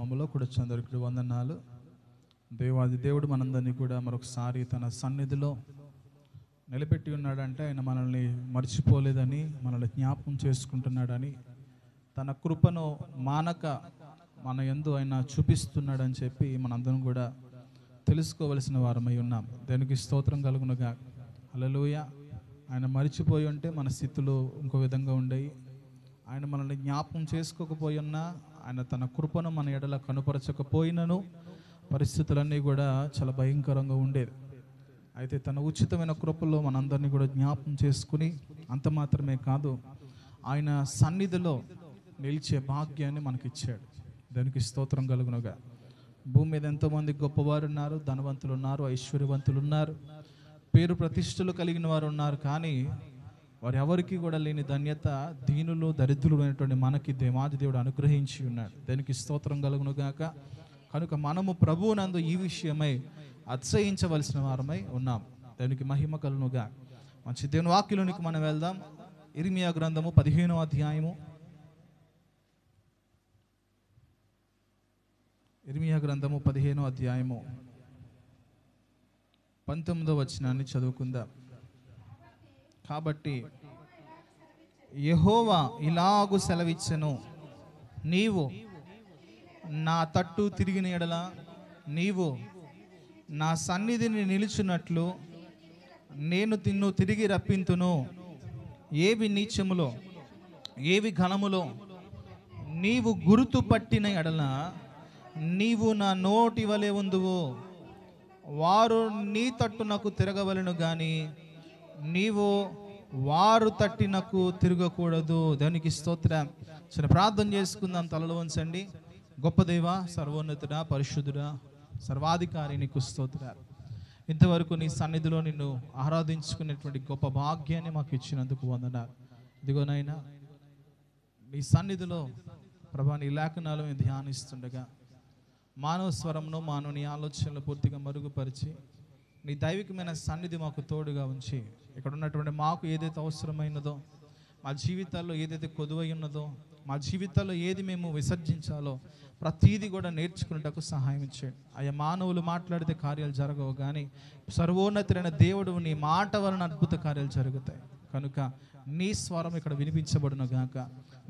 నామములో కూడా అందరికీ వందనాలు. దేవాది దేవుడు మనందరినీ కూడా మరొకసారి తన సన్నిధిలో నిలబెట్టి ఉన్నాడంటే ఆయన మనల్ని మర్చిపోలేదని, మనల్ని జ్ఞాపకం చేసుకుంటున్నాడని, తన కృపను మానక మన యందు ఆయన చూపిస్తున్నాడని చెప్పి మనందరం కూడా తెలుసుకోవలసిన వారమై ఉన్నాం. దానికి స్తోత్రం కలుగునుగా. హల్లెలూయా. ఆయన మర్చిపోయి ఉంటే మన స్థితులు ఇంకో విధంగా ఉండేవి. ఆయన మనల్ని జ్ఞాపకం చేసుకోకపోయి ఉన్నా, ఆయన తన కృపను మన ఎడల కనుపరచకపోయినను పరిస్థితులన్నీ కూడా చాలా భయంకరంగా ఉండేది. అయితే తన ఉచితమైన కృపలో మనందరినీ కూడా జ్ఞాపకం చేసుకుని, అంత మాత్రమే కాదు, ఆయన సన్నిధిలో నిలిచే భాగ్యాన్ని మనకిచ్చాడు. దానికి స్తోత్రం కలుగునుగా. భూమి మీద ఎంతోమంది గొప్పవారు ఉన్నారు, ధనవంతులు ఉన్నారు, ఐశ్వర్యవంతులు ఉన్నారు, పేరు ప్రతిష్టలు కలిగిన వారు ఉన్నారు. కానీ వారు ఎవరికి కూడా లేని ధన్యత దీనులు దరిద్రులు అయినటువంటి మనకి దేవాది దేవుడు అనుగ్రహించి ఉన్నాడు. దానికి స్తోత్రం కలుగునుగాక. కనుక మనము ప్రభువునందు ఈ విషయమై అతిశయించవలసిన వారమై ఉన్నాం. దానికి మహిమ కలుగునుగా. మంచి దేవుని వాక్యంలోనికి మనం వెళ్దాం. ఇర్మియా గ్రంథము 15వ అధ్యాయము. ఇర్మియా గ్రంథము 15వ అధ్యాయము 19వ వచనాన్ని చదువుకుందాం. కాబట్టి యెహోవా ఇలాగు సెలవిచ్చెను, నీవు నా తట్టు తిరిగిన ఎడల నీవు నా సన్నిధిని నిలుచున్నట్లు నేను నిన్ను తిరిగి రప్పింతును. ఏవి నీచములో ఏవి ఘనములో నీవు గుర్తు పట్టిన ఎడల నీవు నా నోటి వలె ఉందువు. వారు నీ తట్టునకు తిరగవలను గాని నీవు వారు తట్టినకు తిరగకూడదు. దానికి స్తోత్రం. చిన్న ప్రార్థన చేసుకుందాం. తలలు వంచండి. గొప్ప దేవ, సర్వోన్నతుడా, పరిశుద్ధుడా, సర్వాధికారి, నీకు స్తోత్రాలు. ఇంతవరకు నీ సన్నిధిలో నిన్ను ఆరాధించుకునేటువంటి గొప్ప భాగ్యాన్ని మాకు ఇచ్చినందుకు వందనాలు. ఇదిగోనైనా నీ సన్నిధిలో ప్రభా, నీ లేఖనాలు మేము ధ్యానిస్తుండగా మానవ స్వరంను, మానవుని ఆలోచనలు పూర్తిగా మరుగుపరిచి నీ దైవికమైన సన్నిధి మాకు తోడుగా ఉంచి, ఇక్కడ ఉన్నటువంటి మాకు ఏదైతే అవసరమైనదో, మా జీవితాల్లో ఏదైతే కొదువై ఉన్నదో, మా జీవితాల్లో ఏది మేము విసర్జించాలో ప్రతీది కూడా నేర్చుకునేటకు సహాయం చేయండి. ఆయా మానవులు మాట్లాడితే కార్యాలు జరగవు, కానీ సర్వోన్నతుడైన దేవుడు నీ మాట వలన అద్భుత కార్యాలు జరుగుతాయి. కనుక నీ స్వరం ఇక్కడ వినిపించబడును గాక,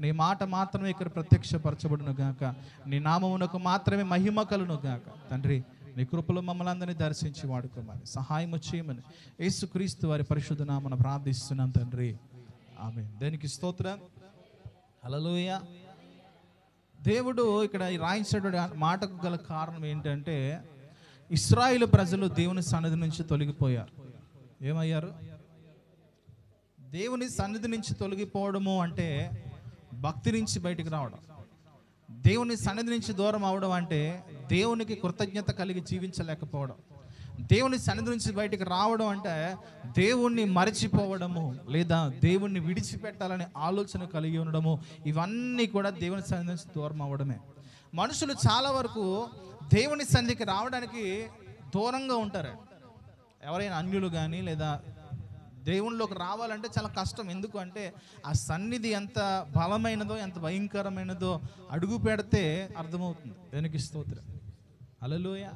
నీ మాట మాత్రమే ఇక్కడ ప్రత్యక్షపరచబడును గాక, నీ నామమునకు మాత్రమే మహిమ కలును గాక. తండ్రి, నీ కృపలో మమ్మల్ని అందరినీ దర్శించి వాడుకోమని సహాయం చేయమని యేసుక్రీస్తు వారి పరిశుద్ధ నామమున ప్రార్థిస్తున్నాం తండ్రి, ఆమేన్. దేనికి స్తోత్రం. హల్లెలూయా. దేవుడు ఇక్కడ రాయించినటువంటి మాటకు గల కారణం ఏంటంటే, ఇశ్రాయేలు ప్రజలు దేవుని సన్నిధి నుంచి తొలగిపోయారు. ఏమయ్యారు? దేవుని సన్నిధి నుంచి తొలగిపోవడము అంటే భక్తి నుంచి బయటికి రావడం. దేవుని సన్నిధి నుంచి దూరం అవడం అంటే దేవునికి కృతజ్ఞత కలిగి జీవించలేకపోవడం. దేవుని సన్నిధి నుంచి బయటికి రావడం అంటే దేవుణ్ణి మరచిపోవడము, లేదా దేవుణ్ణి విడిచిపెట్టాలనే ఆలోచన కలిగి ఉండడము. ఇవన్నీ కూడా దేవుని సన్నిధి నుంచి దూరం అవ్వడమే. మనుషులు చాలా వరకు దేవుని సన్నిధికి రావడానికి దూరంగా ఉంటారు. ఎవరైనా అన్యులు కానీ లేదా దేవునిలోకి రావాలంటే చాలా కష్టం. ఎందుకు అంటే ఆ సన్నిధి ఎంత బలమైనదో, ఎంత భయంకరమైనదో అడుగు పెడితే అర్థమవుతుంది. దేనికి స్తోత్రం. హల్లెలూయా.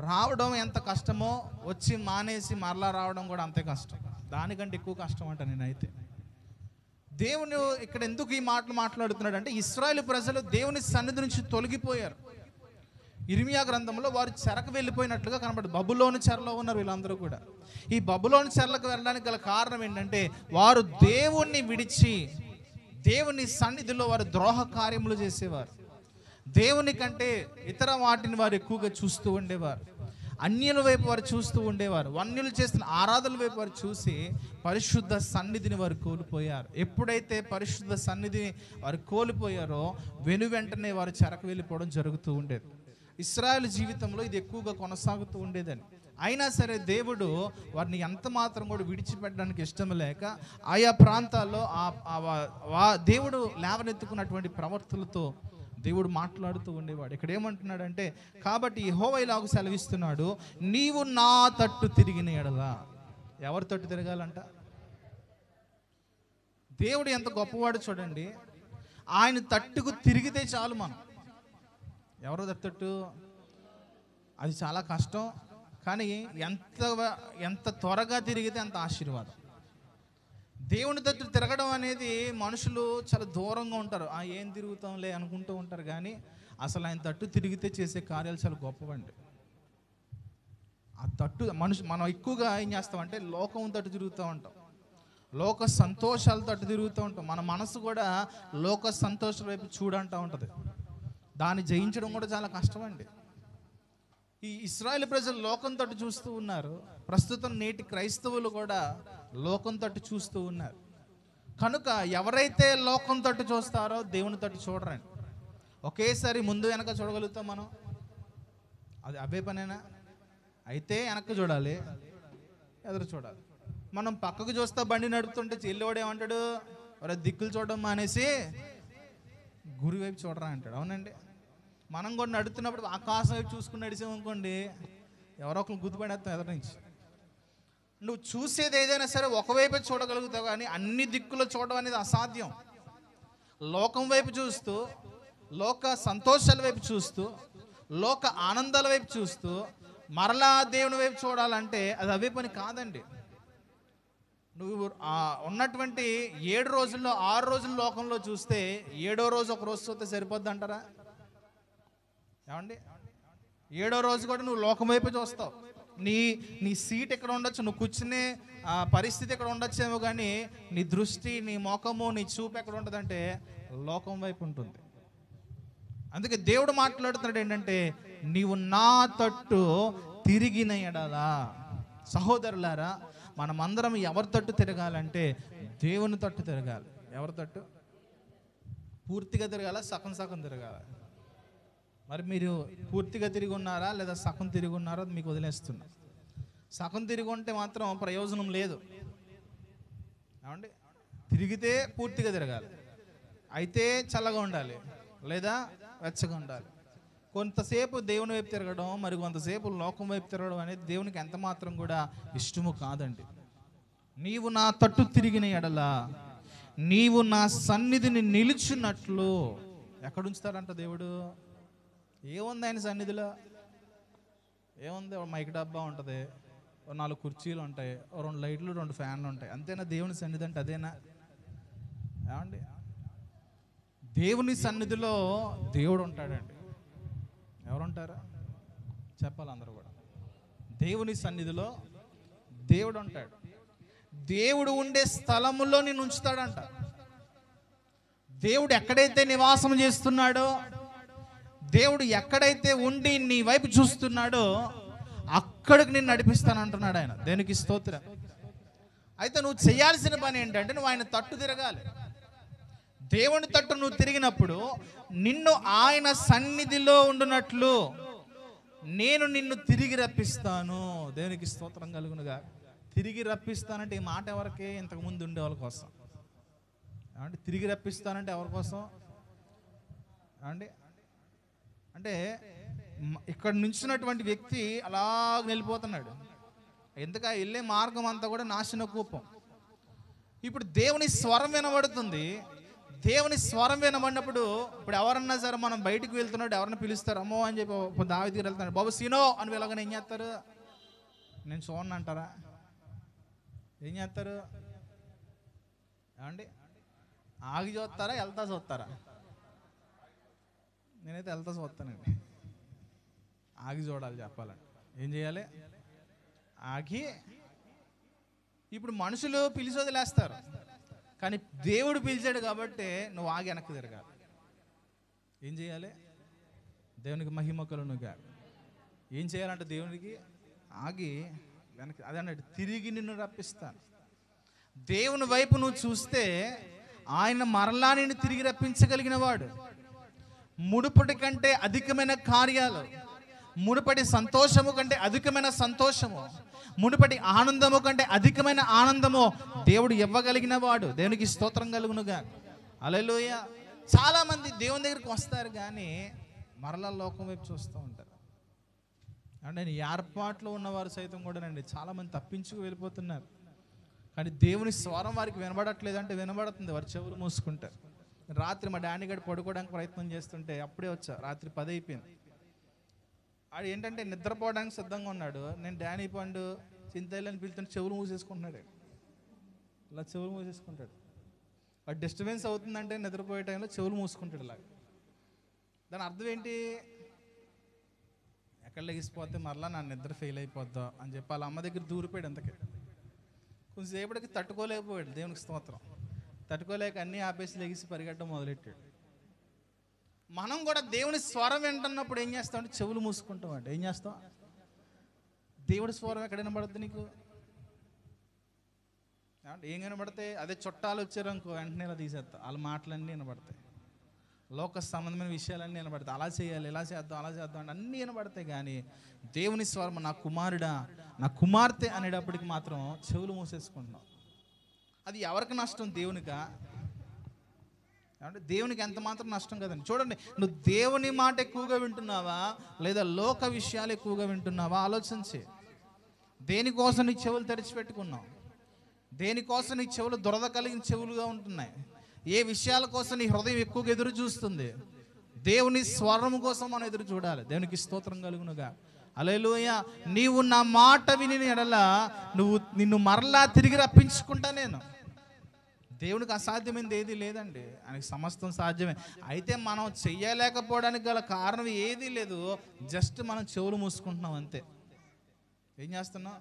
రావడం ఎంత కష్టమో వచ్చి మానేసి మరలా రావడం కూడా అంతే కష్టం. దానికంటే ఎక్కువ కష్టం అంట నేనైతే. దేవుని ఇక్కడ ఎందుకు ఈ మాటలు మాట్లాడుతున్నాడు అంటే, ఇశ్రాయేలు ప్రజలు దేవుని సన్నిధి నుంచి తొలగిపోయారు. ఇర్మియా గ్రంథంలో వారు చెరకు వెళ్ళిపోయినట్లుగా కనబడు. బబులోని చెరలో ఉన్నారు వీళ్ళందరూ కూడా. ఈ బబులోని చెరలకు వెళ్ళడానికి గల కారణం ఏంటంటే, వారు దేవుణ్ణి విడిచి దేవుని సన్నిధిలో వారు ద్రోహ కార్యములు చేసేవారు. దేవుని కంటే ఇతర వాటిని వారు ఎక్కువగా చూస్తూ ఉండేవారు. అన్యుల వైపు వారు చూస్తూ ఉండేవారు. అన్యులు చేస్తున్న ఆరాధనల వైపు వారు చూసి పరిశుద్ధ సన్నిధిని వారు కోల్పోయారు. ఎప్పుడైతే పరిశుద్ధ సన్నిధిని వారు కోల్పోయారో వెనువెంటనే వారు చెరకు వెళ్ళిపోవడం జరుగుతూ ఉండేది. ఇశ్రాయేలు జీవితంలో ఇది ఎక్కువగా కొనసాగుతూ ఉండేదని. అయినా సరే దేవుడు వారిని ఎంత మాత్రం కూడా విడిచిపెట్టడానికి ఇష్టం లేక ఆయా ప్రాంతాల్లో దేవుడు లేవనెత్తుకున్నటువంటి ప్రవర్తనలతో దేవుడు మాట్లాడుతూ ఉండేవాడు. ఇక్కడ ఏమంటున్నాడంటే, కాబట్టి యెహోవా ఇలాగ సెలవిస్తున్నాడు, నీవు నా తట్టు తిరిగిన ఎడల. ఎవరి తట్టు తిరగాలంట? దేవుడు ఎంత గొప్పవాడు చూడండి. ఆయన తట్టుకు తిరిగితే చాలు మనం. ఎవరో తట్టు అది చాలా కష్టం, కానీ ఎంత త్వరగా తిరిగితే అంత ఆశీర్వాదం. దేవుని తట్టు తిరగడం అనేది మనుషులు చాలా దూరంగా ఉంటారు. ఏం తిరుగుతాంలే అనుకుంటూ ఉంటారు, కానీ అసలు ఆయన తట్టు తిరిగితే చేసే కార్యాలు చాలా గొప్పవండి. ఆ తట్టు మనం ఎక్కువగా ఏం చేస్తామంటే లోకం తట్టు తిరుగుతూ ఉంటాం, లోక సంతోషాల తట్టు తిరుగుతూ ఉంటాం. మన మనసు కూడా లోక సంతోషాల వైపు చూడంటూ ఉంటుంది. దాన్ని జయించడం కూడా చాలా కష్టమండి. ఈ ఇశ్రాయేలు ప్రజలు లోకం తట్టు చూస్తూ ఉన్నారు. ప్రస్తుతం నేటి క్రైస్తవులు కూడా లోకం తట్టు చూస్తూ ఉన్నారు. కనుక ఎవరైతే లోకం తట్టు చూస్తారో దేవుని తట్టు చూడరండి. ఒకేసారి ముందు వెనక చూడగలుగుతాం మనం? అది అవే పనేనా? అయితే వెనక్కి చూడాలి, ఎదురు చూడాలి. మనం పక్కకు చూస్తా బండి నడుపుతుంటే చెల్లివాడు ఏమంటాడు? ఒరే దిక్కులు చూడడం మానేసి గురి వైపు చూడరా అంటాడు. అవునండి, మనం కూడా నడుతున్నప్పుడు ఆకాశం వైపు చూసుకుని నడిచామనుకోండి, ఎవరో ఒకరు గుర్తుపడేస్తాం ఎదురు నుంచి. నువ్వు చూసేది ఏదైనా సరే ఒకవైపే చూడగలుగుతావు, కానీ అన్ని దిక్కులు చూడడం అనేది అసాధ్యం. లోకం వైపు చూస్తూ, లోక సంతోషాల వైపు చూస్తూ, లోక ఆనందాల వైపు చూస్తూ మరలా దేవుని వైపు చూడాలంటే అది అవే పని కాదండి. నువ్వు ఉన్నటువంటి 7 రోజుల్లో 6 రోజుల లోకంలో చూస్తే 7వ రోజు ఒక రోజు చూస్తే సరిపోద్ది అంటారా? ఏమండి, 7వ రోజు కూడా నువ్వు లోకం వైపు చూస్తావు. నీ సీట్ ఎక్కడ ఉండొచ్చు, నువ్వు కూర్చునే పరిస్థితి ఎక్కడ ఉండొచ్చేమో, కానీ నీ దృష్టి, నీ ముఖము, నీ చూపు ఎక్కడ ఉంటుందంటే లోకం వైపు ఉంటుంది. అందుకే దేవుడు మాట్లాడుతున్నాడు ఏంటంటే, నీవు నా తట్టు తిరిగిన ఎడలా. సహోదరులారా, మనమందరం ఎవరి తట్టు తిరగాలంటే దేవుని తట్టు తిరగాలి. ఎవరి తట్టు? పూర్తిగా తిరగాల, సగం సగం తిరగాల? మరి మీరు పూర్తిగా తిరిగి ఉన్నారా లేదా సగం తిరిగి ఉన్నారో మీకు వదిలేస్తున్నా. సగం తిరిగి ఉంటే మాత్రం ప్రయోజనం లేదు. ఏమండి, తిరిగితే పూర్తిగా తిరగాలి. అయితే చల్లగా ఉండాలి లేదా వెచ్చగా ఉండాలి. కొంతసేపు దేవుని వైపు తిరగడం, మరి కొంతసేపు లోకం వైపు తిరగడం అనేది దేవునికి ఎంత మాత్రం కూడా ఇష్టము కాదండి. నీవు నా తట్టు తిరిగిన ఎడల నీవు నా సన్నిధిని నిలుచున్నట్లు. ఎక్కడ ఉంచుతాడంట దేవుడు? ఏముంది ఆయన సన్నిధిలో? ఏముంది? మైక్ డబ్బా ఉంటుంది, 4 కుర్చీలు ఉంటాయి, 2 లైట్లు, 2 ఫ్యాన్లు ఉంటాయి. అంతేనా దేవుని సన్నిధి అంటే? అదేనా? ఏమండి, దేవుని సన్నిధిలో దేవుడు ఉంటాడండి. ఎవరుంటారా చెప్పాలి అందరూ కూడా. దేవుని సన్నిధిలో దేవుడు ఉంటాడు. దేవుడు ఉండే స్థలములో నేను ఉంచుతాడంట. దేవుడు ఎక్కడైతే నివాసం చేస్తున్నాడో, దేవుడు ఎక్కడైతే ఉండి నీ వైపు చూస్తున్నాడో అక్కడికి నేను నడిపిస్తానంటున్నాడు ఆయన. దేనికి స్తోత్రం. అయితే నువ్వు చేయాల్సిన పని ఏంటంటే నువ్వు ఆయన తట్టు తిరగాలి. దేవుని తట్టు నువ్వు తిరిగినప్పుడు నిన్ను ఆయన సన్నిధిలో ఉండునట్లు నేను నిన్ను తిరిగి రప్పిస్తాను. దేవునికి స్తోత్రం కలుగునుగా. తిరిగి రప్పిస్తానంటే ఈ మాట ఎవరికి? ఇంతకుముందు ఉండే వాళ్ళ కోసం. అంటే తిరిగి రప్పిస్తానంటే ఎవరి కోసం అండి? అంటే ఇక్కడ నుంచినటువంటి వ్యక్తి అలాగ వెళ్ళిపోతున్నాడు. ఎందుక వెళ్ళే మార్గం అంతా కూడా నాశన కూపం. ఇప్పుడు దేవుని స్వరం వినబడుతుంది. దేవుని స్వరం వినబడినప్పుడు ఇప్పుడు ఎవరన్నా సరే మనం బయటకు వెళ్తున్నాడు, ఎవరన్నా పిలుస్తారు, అమ్మో అని చెప్పి దావీదుకి వెళ్తున్నాడు, బాబు సీనో అని వెళ్ళగానే ఏం చేస్తారు? నేను చూడను అంటారా? ఏం చేస్తారు? ఏమండి, ఆగి చూస్తారా వెళ్తా చూస్తారా? నేనైతే వెళ్తా చూస్తానండి. ఆగి చూడాలి చెప్పాలంటే. ఏం చేయాలి? ఆగి. ఇప్పుడు మనుషులు పిలిచి వదిలేస్తారు, కానీ దేవుడు పిలిచాడు కాబట్టి నువ్వు ఆగి వెనక్కి తిరగాలి. ఏం చేయాలి? దేవునికి మహిమ కలుగునుగా. ఏం చేయాలంటే దేవునికి ఆగి వెనక్కి. అదే అన్నట్టు తిరిగి నిన్ను రప్పిస్తాను. దేవుని వైపు నువ్వు చూస్తే ఆయన మరలా నిన్ను తిరిగి రప్పించగలిగిన వాడు. మునుపటి కంటే అధికమైన కార్యాలు, మునుపటి సంతోషము కంటే అధికమైన సంతోషము, మునుపటి ఆనందము కంటే అధికమైన ఆనందము దేవుడు ఇవ్వగలిగిన వాడు. దేవునికి స్తోత్రం కలుగునుగా. హల్లెలూయా. చాలా మంది దేవుని దగ్గరికి వస్తారు కానీ మరలా లోకం వైపు చూస్తూ ఉంటారు. అంటే ఏర్పాట్లో ఉన్నవారు సైతం కూడానండి చాలా మంది తప్పించుకు వెళ్ళిపోతున్నారు. కానీ దేవుని స్వరం వారికి వినబడట్లేదు అంటే వినబడుతుంది, వారి చెవులు మూసుకుంటారు. రాత్రి మా డాడీ గడి పడుకోవడానికి ప్రయత్నం చేస్తుంటే అప్పుడే వచ్చా, రాత్రి 10 అయిపోయింది. ఆడు ఏంటంటే నిద్రపోవడానికి సిద్ధంగా ఉన్నాడు. నేను డానీ పండు చింతలని పిలుతుంటే చెవులు మూసేసుకుంటున్నాడు. ఇలా చెవులు మూసేసుకుంటాడు. వాడు డిస్టర్బెన్స్ అవుతుందంటే నిద్రపోయే టైంలో చెవులు మూసుకుంటాడు. ఇలాగ దాని అర్థం ఏంటి? ఎక్కడ లెగిసిపోతే మరలా నా నిద్ర ఫెయిల్ అయిపోద్దా అని చెప్పి వాళ్ళ అమ్మ దగ్గర దూరిపోయాడు. అంతకే కొంచెంసేపటికి తట్టుకోలేకపోయాడు. దేవునికి స్తోత్రం. తట్టుకోలేక అన్నీ ఆపేసి లెగిసి పరిగెట్టడం మొదలెట్టాడు. మనం కూడా దేవుని స్వరం వింటున్నప్పుడు ఏం చేస్తామంటే చెవులు మూసుకుంటాం. అంటే ఏం చేస్తాం? దేవుడి స్వరం ఎక్కడ వినబడుతుంది నీకు? ఏం వినబడతాయి? అదే చుట్టాలు వచ్చారనుకో వెంటనే ఇలా తీసేస్తాం. వాళ్ళ మాటలన్నీ వినబడతాయి. లోక సంబంధమైన విషయాలన్నీ వినబడతాయి. అలా చేయాలి, ఇలా చేద్దాం, అలా చేద్దాం అంటే అన్నీ వినబడతాయి. కానీ దేవుని స్వరం నా కుమారుడా, నా కుమార్తె అనేటప్పటికి మాత్రం చెవులు మూసేసుకుంటున్నాం. అది ఎవరికి నష్టం? దేవునికా? అంటే దేవునికి ఎంత మాత్రం నష్టం కదండి. చూడండి, నువ్వు దేవుని మాట ఎక్కువగా వింటున్నావా లేదా లోక విషయాలు ఎక్కువగా వింటున్నావా? ఆలోచించి. దేనికోసం నీ చెవులు తెరిచిపెట్టుకున్నావు? దేనికోసం నీ చెవులు దురద కలిగిన చెవులుగా ఉంటున్నాయి? ఏ విషయాల కోసం నీ హృదయం ఎక్కువగా ఎదురు చూస్తుంది? దేవుని స్వరం కోసం మనం ఎదురు చూడాలి. దేవునికి స్తోత్రం కలుగునుగా. హల్లెలూయా. నీవు నా మాట విని ఎడల నిన్ను మరలా తిరిగి రప్పించుకుంటా నేను. దేవునికి అసాధ్యమైనది ఏది లేదండి. ఆయనకి సమస్తం సాధ్యమే. అయితే మనం చెయ్యలేకపోవడానికి గల కారణం ఏదీ లేదు. జస్ట్ మనం చెవులు మూసుకుంటున్నాం అంతే. ఏం చేస్తున్నాం?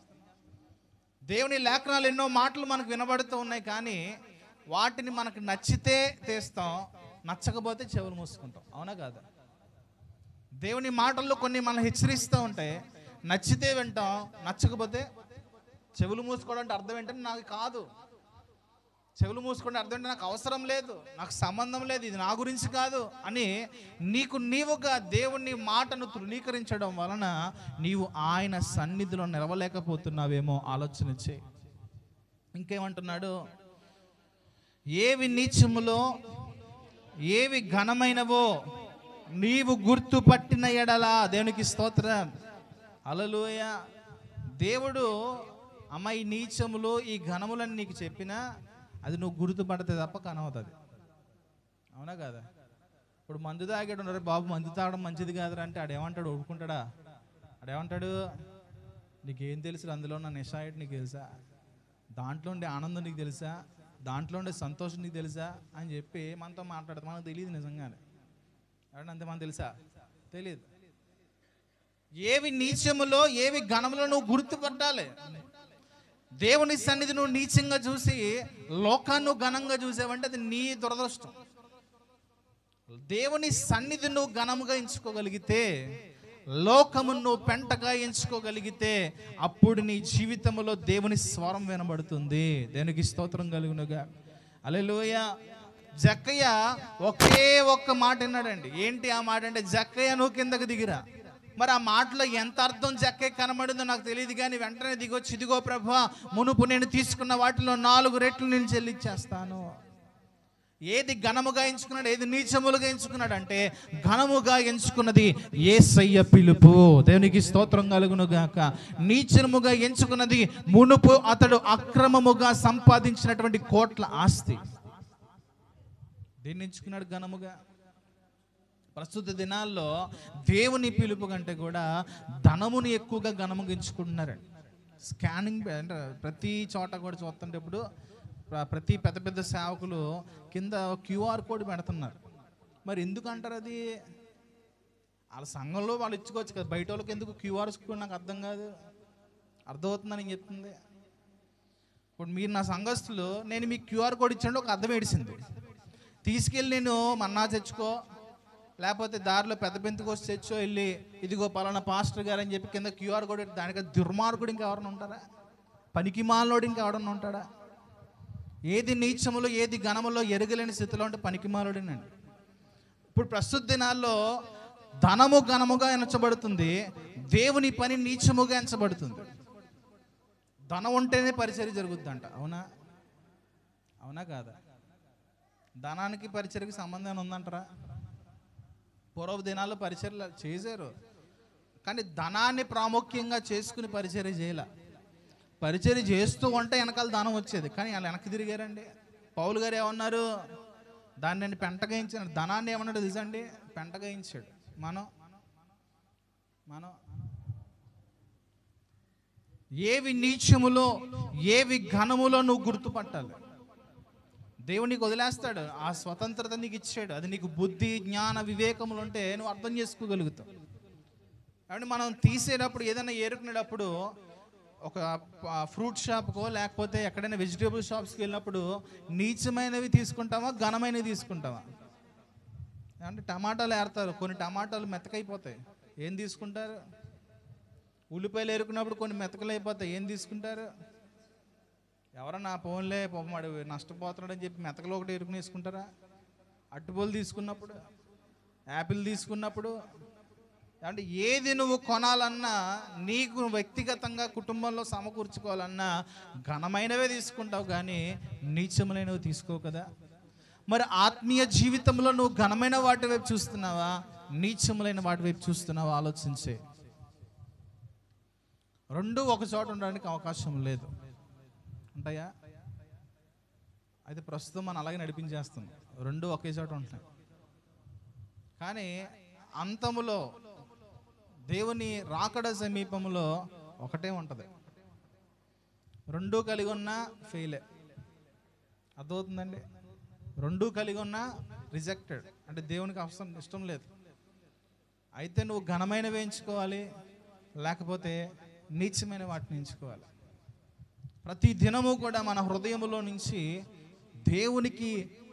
దేవుని లేఖనాలు ఎన్నో మాటలు మనకు వినబడుతూ ఉన్నాయి. కానీ వాటిని మనకు నచ్చితే తీస్తాం, నచ్చకపోతే చెవులు మూసుకుంటాం. అవునా కాదా? దేవుని మాటల్లో కొన్ని మనం హెచ్చరిస్తూ ఉంటాయి. నచ్చితే వింటాం, నచ్చకపోతే చెవులు మూసుకోవడం అంటే అర్థం ఏంటంటే నాకు కాదు. చెవులు మూసుకుంటే అర్థం ఏంటంటే నాకు అవసరం లేదు, నాకు సంబంధం లేదు, ఇది నా గురించి కాదు అని నీవుగా దేవుని మాటను తృణీకరించడం వలన నీవు ఆయన సన్నిధిలో నిలవలేకపోతున్నావేమో ఆలోచన చేయి. ఇంకేమంటున్నాడు? ఏవి నీచములో ఏవి ఘనమైనవో నీవు గుర్తుపట్టిన ఎడలా. దేవునికి స్తోత్రం. హల్లెలూయా. దేవుడు అమ్మ ఈ నీచములు ఈ ఘనములని నీకు చెప్పినా అది నువ్వు గుర్తుపడితే తప్ప కనవుతుంది. అవునా కదా? ఇప్పుడు మందు తాగాడు ఉన్నారు, బాబు మందు తాగడం మంచిది కాదురా అంటే ఆడేమంటాడు? ఒప్పుకుంటాడా? ఆడేమంటాడు? నీకేం తెలుసు? అందులో ఉన్న నిషాయిట్ నీకు తెలుసా? దాంట్లో ఉండే ఆనందం నీకు తెలుసా? దాంట్లో ఉండే సంతోషం నీకు తెలుసా అని చెప్పి మనతో మాట్లాడతాం. మనకు తెలియదు నిజంగానే. ఎవరంటే అంతే మనకు తెలుసా? తెలియదు. ఏవి నీచములో ఏవి ఘనములో నువ్వు గుర్తుపట్టాలి. దేవుని సన్నిధి నువ్వు నీచంగా చూసి లోకాన్ని ఘనంగా చూసావంటే అది నీ దురదృష్టం. దేవుని సన్నిధి నువ్వు ఘనముగా ఎంచుకోగలిగితే, లోకమును నువ్వు పెంటగా ఎంచుకోగలిగితే అప్పుడు నీ జీవితంలో దేవుని స్వరం వినబడుతుంది. దేవునికి స్తోత్రం కలుగునుగా. హల్లెలూయా. జక్కయ్య ఒకే ఒక్క మాట విన్నాడండి. ఏంటి ఆ మాట అంటే, జక్కయ్య నువ్వు కిందకు దిగిరా. మరి ఆ మాటలో ఎంత అర్థం జక్కయ్య కనబడిందో నాకు తెలియదు. కానీ వెంటనే దిగొచ్చి, ఇదిగో ప్రభువా, మునుపు నేను తీసుకున్న వాటిలో 4 రెట్లు నేను చెల్లించేస్తాను. ఏది ఘనముగా ఎంచుకున్నాడు, ఏది నీచములుగా ఎంచుకున్నాడు అంటే ఘనముగా ఎంచుకున్నది యేసయ్య పిలుపు. దేవునికి స్తోత్రం కలుగును గాక. నీచముగా ఎంచుకున్నది మునుపు అతడు అక్రమముగా సంపాదించినటువంటి కోట్ల ఆస్తి. దేన్ని ఎంచుకున్నాడు? ఘనముగా. ప్రస్తుత దినాల్లో దేవుని పిలుపు కంటే కూడా ధనముని ఎక్కువగా ఘనముగా ఎంచుకుంటున్నారండి. స్కానింగ్ అంటే ప్రతి చోట కూడా చూస్తుంటప్పుడు ప్రతి పెద్ద పెద్ద సేవకులు కింద QR కోడ్ పెడుతున్నారు. మరి ఎందుకు అంటారు? అది వాళ్ళ సంఘంలో వాళ్ళు ఇచ్చుకోవచ్చు కదా, బయట వాళ్ళకి ఎందుకు QR కోడ్ నాకు అర్థం కాదు. అర్థమవుతుందని చెప్తుంది. ఇప్పుడు మీరు నా సంఘస్థులు, నేను మీకు QR కోడ్ ఇచ్చాడు, ఒక అర్థం ఏడిసింది. తీసుకెళ్ళి నేను మన్నా తెచ్చుకో, లేకపోతే దారిలో పెద్ద పెంతుకొచ్చి తెచ్చో, వెళ్ళి ఇదిగో పలానా పాస్టర్ గారు అని చెప్పి కింద QR కోడ్. దానికి దుర్మార్గుడు ఇంకెవరన్నా ఉంటారా? పనికి మాలోడు ఇంకెవరన్నా ఉంటాడా? ఏది నీచములో ఏది ఘనములో ఎరగలేని స్థితిలో ఉంటే పనికిమాలుడేనండి. ఇప్పుడు ప్రస్తుత దినాల్లో ధనము ఘనముగా ఎంచబడుతుంది, దేవుని పని నీచముగా ఎంచబడుతుంది. ధనం ఉంటేనే పరిచర్య జరుగుద్దంట. అవునా? అవునా కాదా? ధనానికి పరిచర్యకి సంబంధం ఉందంటారా? పూర్వ దినాల్లో పరిచర్యలు చేశారు, కానీ ధనాన్ని ప్రాముఖ్యంగా చేసుకుని పరిచర్య చేయలే. పరిచర్య చేస్తూ ఉంటే వెనకాల ధనం వచ్చేది, కానీ వాళ్ళు వెనక్కి తిరిగారండి. పౌలు గారు ఏమన్నారు? దాన్ని నేను పెంటగాయించాను. ధనాన్ని ఏమన్నాడు తెలుసండి? పెంటగాయించాడు. మనం ఏవి నీచములో ఏవి ఘనములో నువ్వు గుర్తుపట్టాలి. దేవుడు నీకు వదిలేస్తాడు, ఆ స్వతంత్రత నీకు ఇచ్చాడు. అది నీకు బుద్ధి జ్ఞాన వివేకములు ఉంటే నువ్వు అర్థం చేసుకోగలుగుతావు. కాబట్టి మనం తీసేటప్పుడు, ఏదైనా ఏరుకునేటప్పుడు, ఒక ఫ్రూట్ షాప్కో లేకపోతే ఎక్కడైనా వెజిటేబుల్ షాప్స్కి వెళ్ళినప్పుడు నీచమైనవి తీసుకుంటావా, ఘనమైనవి తీసుకుంటావా? అంటే టమాటాలు ఏరుతారు, కొన్ని టమాటాలు మెత్తకైపోతాయి, ఏం తీసుకుంటారు? ఉల్లిపాయలు ఏరుకున్నప్పుడు కొన్ని మెత్తకలు అయిపోతాయి, ఏం తీసుకుంటారు? ఎవరన్నా ఫోన్లే పాపమాడు నష్టపోతున్నాడని చెప్పి మెతకలో ఒకటి ఎరుకుని వేసుకుంటారా? అట్టుపూలు తీసుకున్నప్పుడు, యాపిల్ తీసుకున్నప్పుడు, అంటే ఏది నువ్వు కొనాలన్నా, నీకు వ్యక్తిగతంగా కుటుంబంలో సమకూర్చుకోవాలన్నా ఘనమైనవే తీసుకుంటావు, కానీ నీచమైనవి తీసుకోవు కదా. మరి ఆత్మీయ జీవితంలో నువ్వు ఘనమైన వాటి వైపు చూస్తున్నావా, నీచములైన వాటి వైపు చూస్తున్నావా? ఆలోచించే. రెండు ఒక చోట ఉండడానికి అవకాశం లేదు. ఉంటాయా? అయితే ప్రస్తుతం మనం అలాగే నడిపించేస్తున్నాం, రెండు ఒకే చోట ఉంటాయి. కానీ అంతములో, దేవుని రాకడ సమీపంలో ఒకటే ఉంటుంది. రెండూ కలిగి ఉన్నా ఫెయిలే. అర్థమవుతుందండి? రెండూ కలిగి ఉన్నా రిజెక్టెడ్, అంటే దేవునికి అవసరం ఇష్టం లేదు. అయితే నువ్వు ఘనమైనవి ఎంచుకోవాలి, లేకపోతే నీచమైన వాటిని ఎంచుకోవాలి. ప్రతి దినము కూడా మన హృదయంలో నుంచి దేవునికి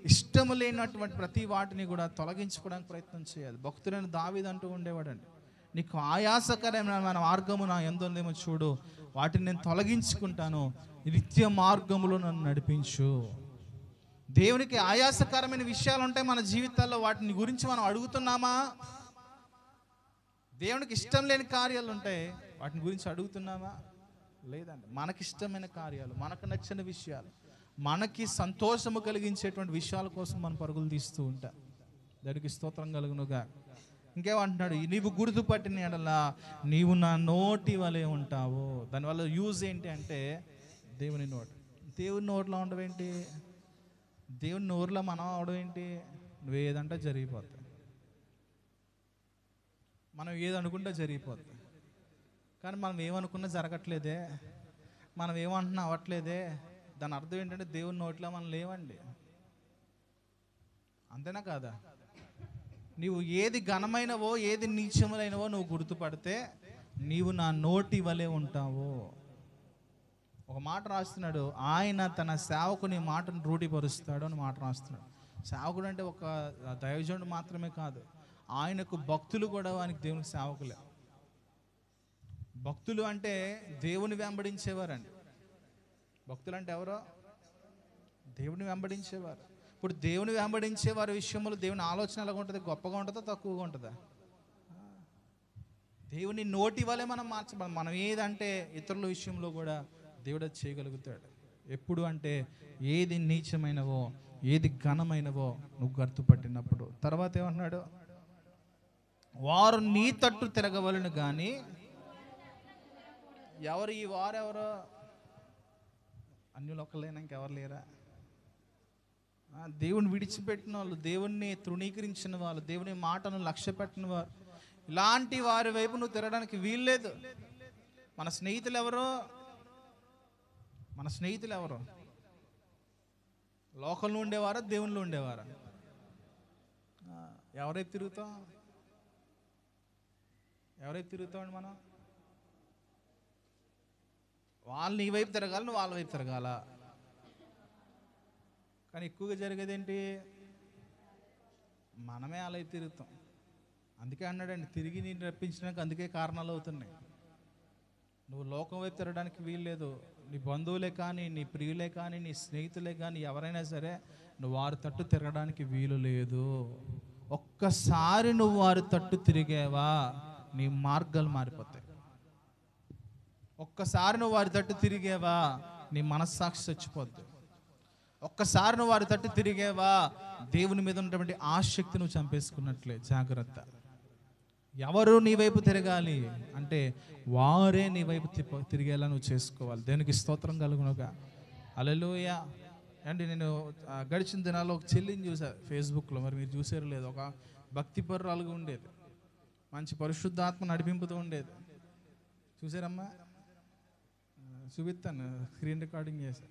ఇష్టము లేనటువంటి ప్రతి వాటిని కూడా తొలగించుకోవడానికి ప్రయత్నం చేయాలి. భక్తుడైన దావీదు అంటూ ఉండేవాడండి, నీకు ఆయాసకరమైన మార్గము నా యందు ఉందేమో చూడు, వాటిని నేను తొలగించుకుంటాను, నిత్య మార్గములో నన్ను నడిపించు. దేవునికి ఆయాసకరమైన విషయాలు ఉంటాయి మన జీవితాల్లో, వాటిని గురించి మనం అడుగుతున్నామా? దేవునికి ఇష్టం లేని కార్యాలు ఉంటాయి, వాటిని గురించి అడుగుతున్నామా? లేదండి. మనకిష్టమైన కార్యాలు, మనకు నచ్చిన విషయాలు, మనకి సంతోషము కలిగించేటువంటి విషయాల కోసం మనం పరుగులు తీస్తూ ఉంటాం. దానికి స్తోత్రం కలుగునుగా. ఇంకేమంటున్నాడు? నీవు గుర్తుపట్టిన ఎడలా నీవు నా నోటి వలె ఉంటావు. దానివల్ల యూజ్ ఏంటి అంటే, దేవుని నోటి, దేవుని నోట్లో ఉండడం ఏంటి? దేవుని నోరులో మనం అవడం ఏంటి? నువ్వేదంటే జరిగిపోతాయి, మనం ఏదనుకుంటే జరిగిపోతుంది. కానీ మనం ఏమనుకున్నా జరగట్లేదే, మనం ఏమంటున్నా అవ్వట్లేదే. దాని అర్థం ఏంటంటే దేవుని నోట్లో మనం లేవండి. అంతేనా కాదా? నీవు ఏది ఘనమైనవో ఏది నీచములైనవో నువ్వు గుర్తుపడితే నీవు నా నోటి వలె ఉంటావు. ఒక మాట రాస్తున్నాడు, ఆయన తన సేవకుని మాటను రూఢిపరుస్తాడు అని మాట రాస్తున్నాడు. సేవకుడు అంటే ఒక దైవజనుడు మాత్రమే కాదు, ఆయనకు భక్తులు కూడా ఆయనకి దేవునికి సేవకులే. భక్తులు అంటే దేవుని వెంబడించేవారండి. భక్తులు అంటే ఎవరో? దేవుని వెంబడించేవారు. ఇప్పుడు దేవుని వెంబడించే వారి విషయంలో దేవుని ఆలోచన ఎలాగ ఉంటుంది? గొప్పగా ఉంటుందా, తక్కువగా ఉంటుందా? దేవుని నోటి వల్లే మనం మార్చబడం. మనం ఏదంటే ఇతరుల విషయంలో కూడా దేవుడు అది చేయగలుగుతాడు. ఎప్పుడు అంటే ఏది నీచమైనవో ఏది ఘనమైనవో నువ్వు గుర్తుపట్టినప్పుడు. తర్వాత ఏమన్నాడు? వారు నీ తట్టు తిరగవలను కానీ. ఎవరు ఈ వారెవరో? అన్యులొక్కలేనా, ఇంకెవరు లేరా? దేవుని విడిచిపెట్టిన వాళ్ళు, దేవుణ్ణి తృణీకరించిన వాళ్ళు, దేవుని మాటను లక్ష్య పెట్టిన వారు, ఇలాంటి వారి వైపు నువ్వు తిరగడానికి వీల్లేదు. మన స్నేహితులు ఎవరో? మన స్నేహితులు ఎవరో? లోకంలో ఉండేవారా, దేవునిలో ఉండేవారా? ఎవరైపు తిరుగుతాం? ఎవరైపు తిరుగుతామండి మనం? వాళ్ళు నీ వైపు తిరగాలి, నువ్వు వాళ్ళ వైపు తిరగాల. కానీ ఎక్కువగా జరిగేది ఏంటి? మనమే అలా వైపు తిరుగుతాం. అందుకే అన్నాడండి, తిరిగి నేను రప్పించడానికి అందుకే కారణాలు అవుతున్నాయి. నువ్వు లోకం వైపు తిరగడానికి వీల్లేదు. నీ బంధువులే కానీ, నీ ప్రియులే కానీ, నీ స్నేహితులే కానీ, ఎవరైనా సరే నువ్వు వారి తట్టు తిరగడానికి వీలు లేదు. ఒక్కసారి నువ్వు వారి తట్టు తిరిగేవా, నీ మార్గాలు మారిపోతాయి. ఒక్కసారి నువ్వు వారి తట్టు తిరిగేవా, నీ మనస్సాక్షి చచ్చిపోద్ది. ఒక్కసారి నువ్వు వారి తట్టు తిరిగేవా, దేవుని మీద ఉన్నటువంటి ఆసక్తి నువ్వు చంపేసుకున్నట్లే. జాగ్రత్త. ఎవరు నీ వైపు తిరగాలి అంటే వారే నీ వైపు తిరిగేలా నువ్వు చేసుకోవాలి. దేవునికి స్తోత్రం కలుగునుగా. హల్లెలూయా. అండి నేను గడిచిన దినాల్లో ఒక చెల్లిని చూసా ఫేస్బుక్లో, మరి మీరు చూసారు లేదు, ఒక భక్తిపరురాలుగా ఉండేది, మంచి పరిశుద్ధాత్మ నడిపింపుతూ ఉండేది. చూసారమ్మా? చూపిస్తాను, స్క్రీన్ రికార్డింగ్ చేశా.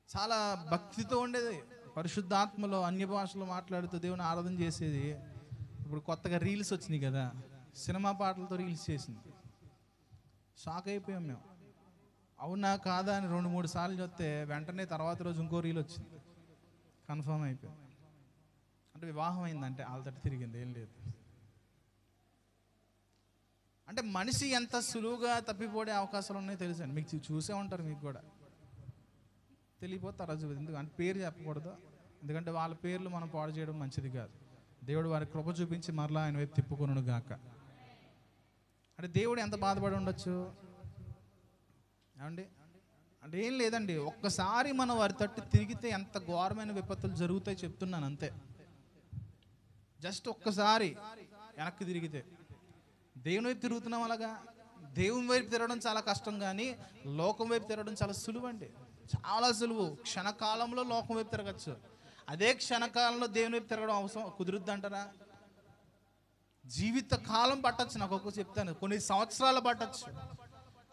చాలా భక్తితో ఉండేది, పరిశుద్ధాత్మలో అన్య భాషలో మాట్లాడుతూ దేవుని ఆరాధన చేసేది. ఇప్పుడు కొత్తగా రీల్స్ వచ్చినాయి కదా, సినిమా పాటలతో రీల్స్ చేసింది. షాక్ అయిపోయాం మేము. అవునా కాదా అని 2-3 సార్లు చూస్తే వెంటనే తర్వాత రోజు ఇంకో రీల్ వచ్చింది, కన్ఫర్మ్ అయిపోయింది. అంటే వివాహం అయిందంటే వాళ్ళతో తిరిగింది, ఏం లేదు. అంటే మనిషి ఎంత సులువుగా తప్పిపోయే అవకాశాలు ఉన్నాయో తెలుసండి. మీకు చూసే ఉంటారు, మీకు కూడా తెలియపోతారు. ఎందుకు అంటే పేరు చెప్పకూడదు, ఎందుకంటే వాళ్ళ పేర్లు మనం పాడు చేయడం మంచిది కాదు. దేవుడు వారి కృప చూపించి మరలా ఆయన వైపు తిప్పుకొనును గాక. అంటే దేవుడు ఎంత బాధపడి ఉండొచ్చు ఏమండి? అంటే ఏం లేదండి, ఒక్కసారి మనం వారి తట్టు తిరిగితే ఎంత ఘోరమైన విపత్తులు జరుగుతాయి చెప్తున్నాను అంతే. జస్ట్ ఒక్కసారి వెనక్కి తిరిగితే. దేవుని వైపు తిరుగుతున్నాం, అలాగా దేవుని వైపు తిరగడం చాలా కష్టం, కానీ లోకం వైపు తిరగడం చాలా సులువు అండి, చాలా సులువు. క్షణకాలంలో లోకం వైపు తిరగచ్చు, అదే క్షణకాలంలో దేవుని వైపు తిరగడం అవసరం కుదురుద్ది అంటారా? జీవిత కాలం పట్టచ్చు. నాకు ఒక్కొక్క చెప్తాను, కొన్ని సంవత్సరాలు పట్టచ్చు.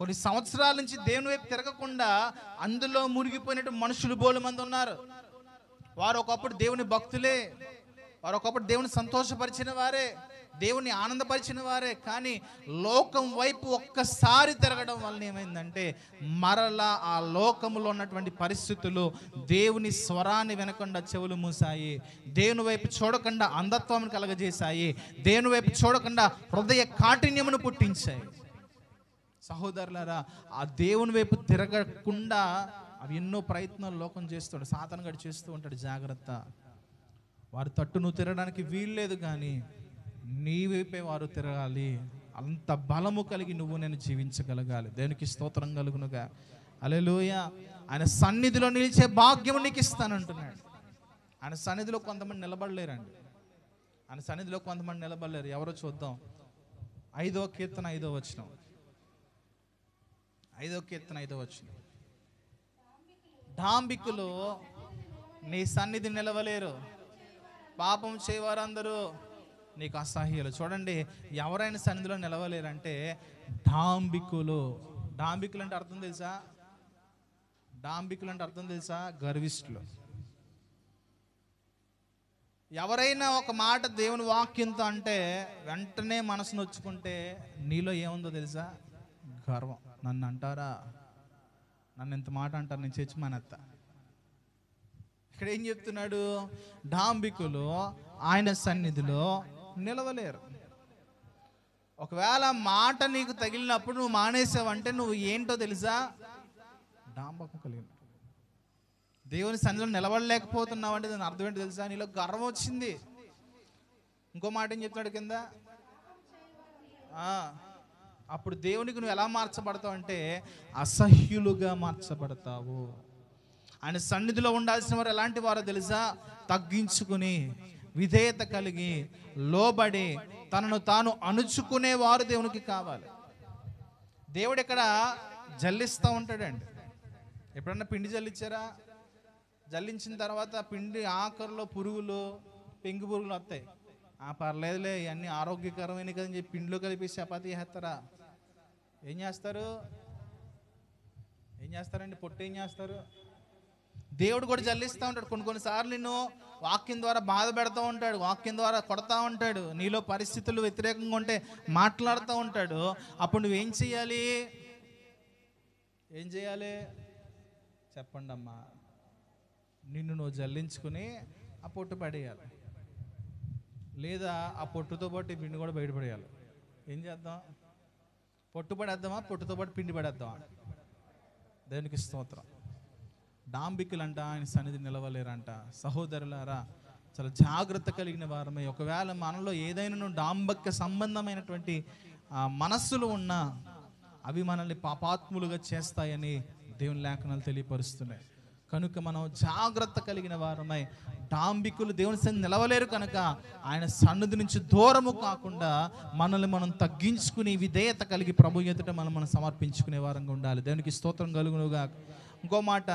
కొన్ని సంవత్సరాల నుంచి దేవుని వైపు తిరగకుండా అందులో మునిగిపోయినట్టు మనుషులు బోలు మంది ఉన్నారు. వారు ఒకప్పుడు దేవుని భక్తులే, వారు ఒకప్పుడు దేవుని సంతోషపరిచిన వారే, దేవుని ఆనందపరిచిన వారే, కానీ లోకం వైపు ఒక్కసారి తిరగడం వల్ల ఏమైందంటే మరలా ఆ లోకములో ఉన్నటువంటి పరిస్థితులు దేవుని స్వరాన్ని వినకుండా చెవులు మూసాయి, దేవుని వైపు చూడకుండా అంధత్వం కలగజేశాయి, దేవుని వైపు చూడకుండా హృదయ కాఠిన్యమును పుట్టించాయి. సహోదరులారా, ఆ దేవుని వైపు తిరగకుండా అవి ఎన్నో ప్రయత్నాలు లోకం చేస్తాడు, సాతాను గడి చేస్తూ ఉంటాడు. జాగ్రత్త, వారి తట్టు నువ్వు తిరగడానికి వీల్లేదు, కానీ నీ వైపే వారు తిరగాలి. అంత బలము కలిగి నువ్వు నేను జీవించగలగాలి. దేవునికి స్తోత్రం కలుగునుగా. హల్లెలూయా. ఆయన సన్నిధిలో నిలిచే భాగ్యం నీకు ఇస్తానంటున్నాడు. ఆయన సన్నిధిలో కొంతమంది నిలబడలేరండి, ఆయన సన్నిధిలో కొంతమంది నిలబడలేరు. ఎవరో చూద్దాం. 5వ కీర్తన 5వ వచనం. 5వ కీర్తన 5వ వచనం. డాంబికులు నీ సన్నిధి నిలవలేరు, పాపం చేయవారందరూ నీకు అసహ్యులు. చూడండి, ఎవరైనా సన్నిధిలో నిలవలేరంటే డాంబికులు. డాంబికులు అంటే అర్థం తెలుసా? డాంబికులు అంటే అర్థం తెలుసా? గర్విష్ఠులు. ఎవరైనా ఒక మాట దేవుని వాక్యంతో అంటే వెంటనే మనసు నొచ్చుకుంటే నీలో ఏముందో తెలుసా? గర్వం. నన్ను అంటారా, నన్ను ఎంత మాట అంటారు, నేను చర్చి మానేత్తా. ఇక్కడ ఏం చెప్తున్నాడు? డాంబికులు ఆయన సన్నిధిలో నిలవలేరు. ఒకవేళ మాట నీకు తగిలినప్పుడు నువ్వు మానేసావంటే నువ్వు ఏంటో తెలుసా? డాంబకం కలిగిన. దేవుని సన్నిధిలో నిలబడలేకపోతున్నావు అంటే దాని అర్థం ఏంటో తెలుసా? నీలో గర్వం వచ్చింది. ఇంకో మాట ఏం చెప్తున్నాడు కింద? అప్పుడు దేవునికి నువ్వు ఎలా మార్చబడతావు అంటే అసహ్యులుగా మార్చబడతావు. ఆయన సన్నిధిలో ఉండాల్సిన వారు ఎలాంటి వారో తెలుసా? తగ్గించుకుని, విధేయత కలిగి, లోబడి, తనను తాను అణుచుకునేవారు దేవునికి కావాలి. దేవుడు ఇక్కడ జల్లిస్తూ ఉంటాడండి. ఎప్పుడన్నా పిండి జల్లించారా? జల్లించిన తర్వాత పిండి ఆఖరిలో పురుగులు, పెంగు పురుగులు వస్తాయి. పర్లేదులే ఇవన్నీ ఆరోగ్యకరమైన కదని చెప్పి పిండిలో కలిపి చపాతీ చేస్తారా? ఏం చేస్తారు? ఏం చేస్తారండి? పొట్టు ఏం చేస్తారు? దేవుడు కూడా జల్లిస్తూ ఉంటాడు. కొన్నిసార్లు నిన్ను వాక్యం ద్వారా బాధ పెడతా ఉంటాడు, వాక్యం ద్వారా కొడతా ఉంటాడు, నీలో పరిస్థితులు వ్యతిరేకంగా ఉంటే మాట్లాడుతూ ఉంటాడు. అప్పుడు నువ్వేం చేయాలి? ఏం చేయాలి చెప్పండి అమ్మా? నిన్ను నువ్వు జల్లించుకుని ఆ పొట్టు పడేయాలి, లేదా ఆ పొట్టుతో పాటు ఈ పిండి కూడా బయటపడేయాలి. ఏం చేద్దాం? పొట్టు పడేద్దామా, పొట్టుతో పాటు పిండి పడేద్దామా? దేవునికి స్తోత్రం. డాంబికులంట ఆయన సన్నిధి నిలవలేరంట. సహోదరులారా, చాలా జాగ్రత్త కలిగిన వారమై, ఒకవేళ మనలో ఏదైనా డాంబిక సంబంధమైనటువంటి మనస్సులు ఉన్నా అవి మనల్ని పాపాత్ములుగా చేస్తాయని దేవుని లేఖనాలు తెలియపరుస్తున్నాయి. కనుక మనం జాగ్రత్త కలిగిన వారమై, డాంబికులు దేవుని సన్నిధి నిలవలేరు కనుక ఆయన సన్నిధి నుంచి దూరము కాకుండా మనల్ని మనం తగ్గించుకుని విధేయత కలిగి ప్రభు ఎదుట మనం సమర్పించుకునే వారంగా ఉండాలి. దేవునికి స్తోత్రం కలుగునుగా. ఇంకో మాట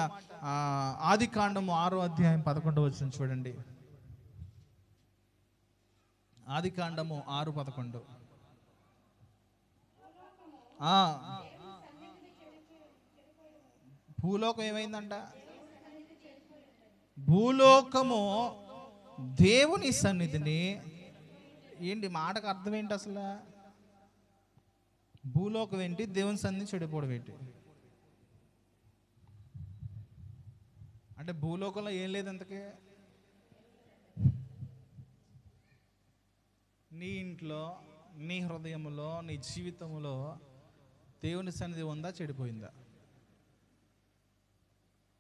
ఆదికాండము 6:11 చూడండి. ఆదికాండము 6:11. భూలోకం ఏమైందంట? భూలోకము దేవుని సన్నిధిని, ఏంటి మాటకు అర్థం ఏంటి అసలు? భూలోకం ఏంటి, దేవుని సన్నిధి చెడిపోవడం ఏంటి? అంటే భూలోకంలో ఏం లేదు అంతకే. నీ ఇంట్లో, నీ హృదయంలో, నీ జీవితంలో దేవుని సన్నిధి ఉందా, చెడిపోయిందా?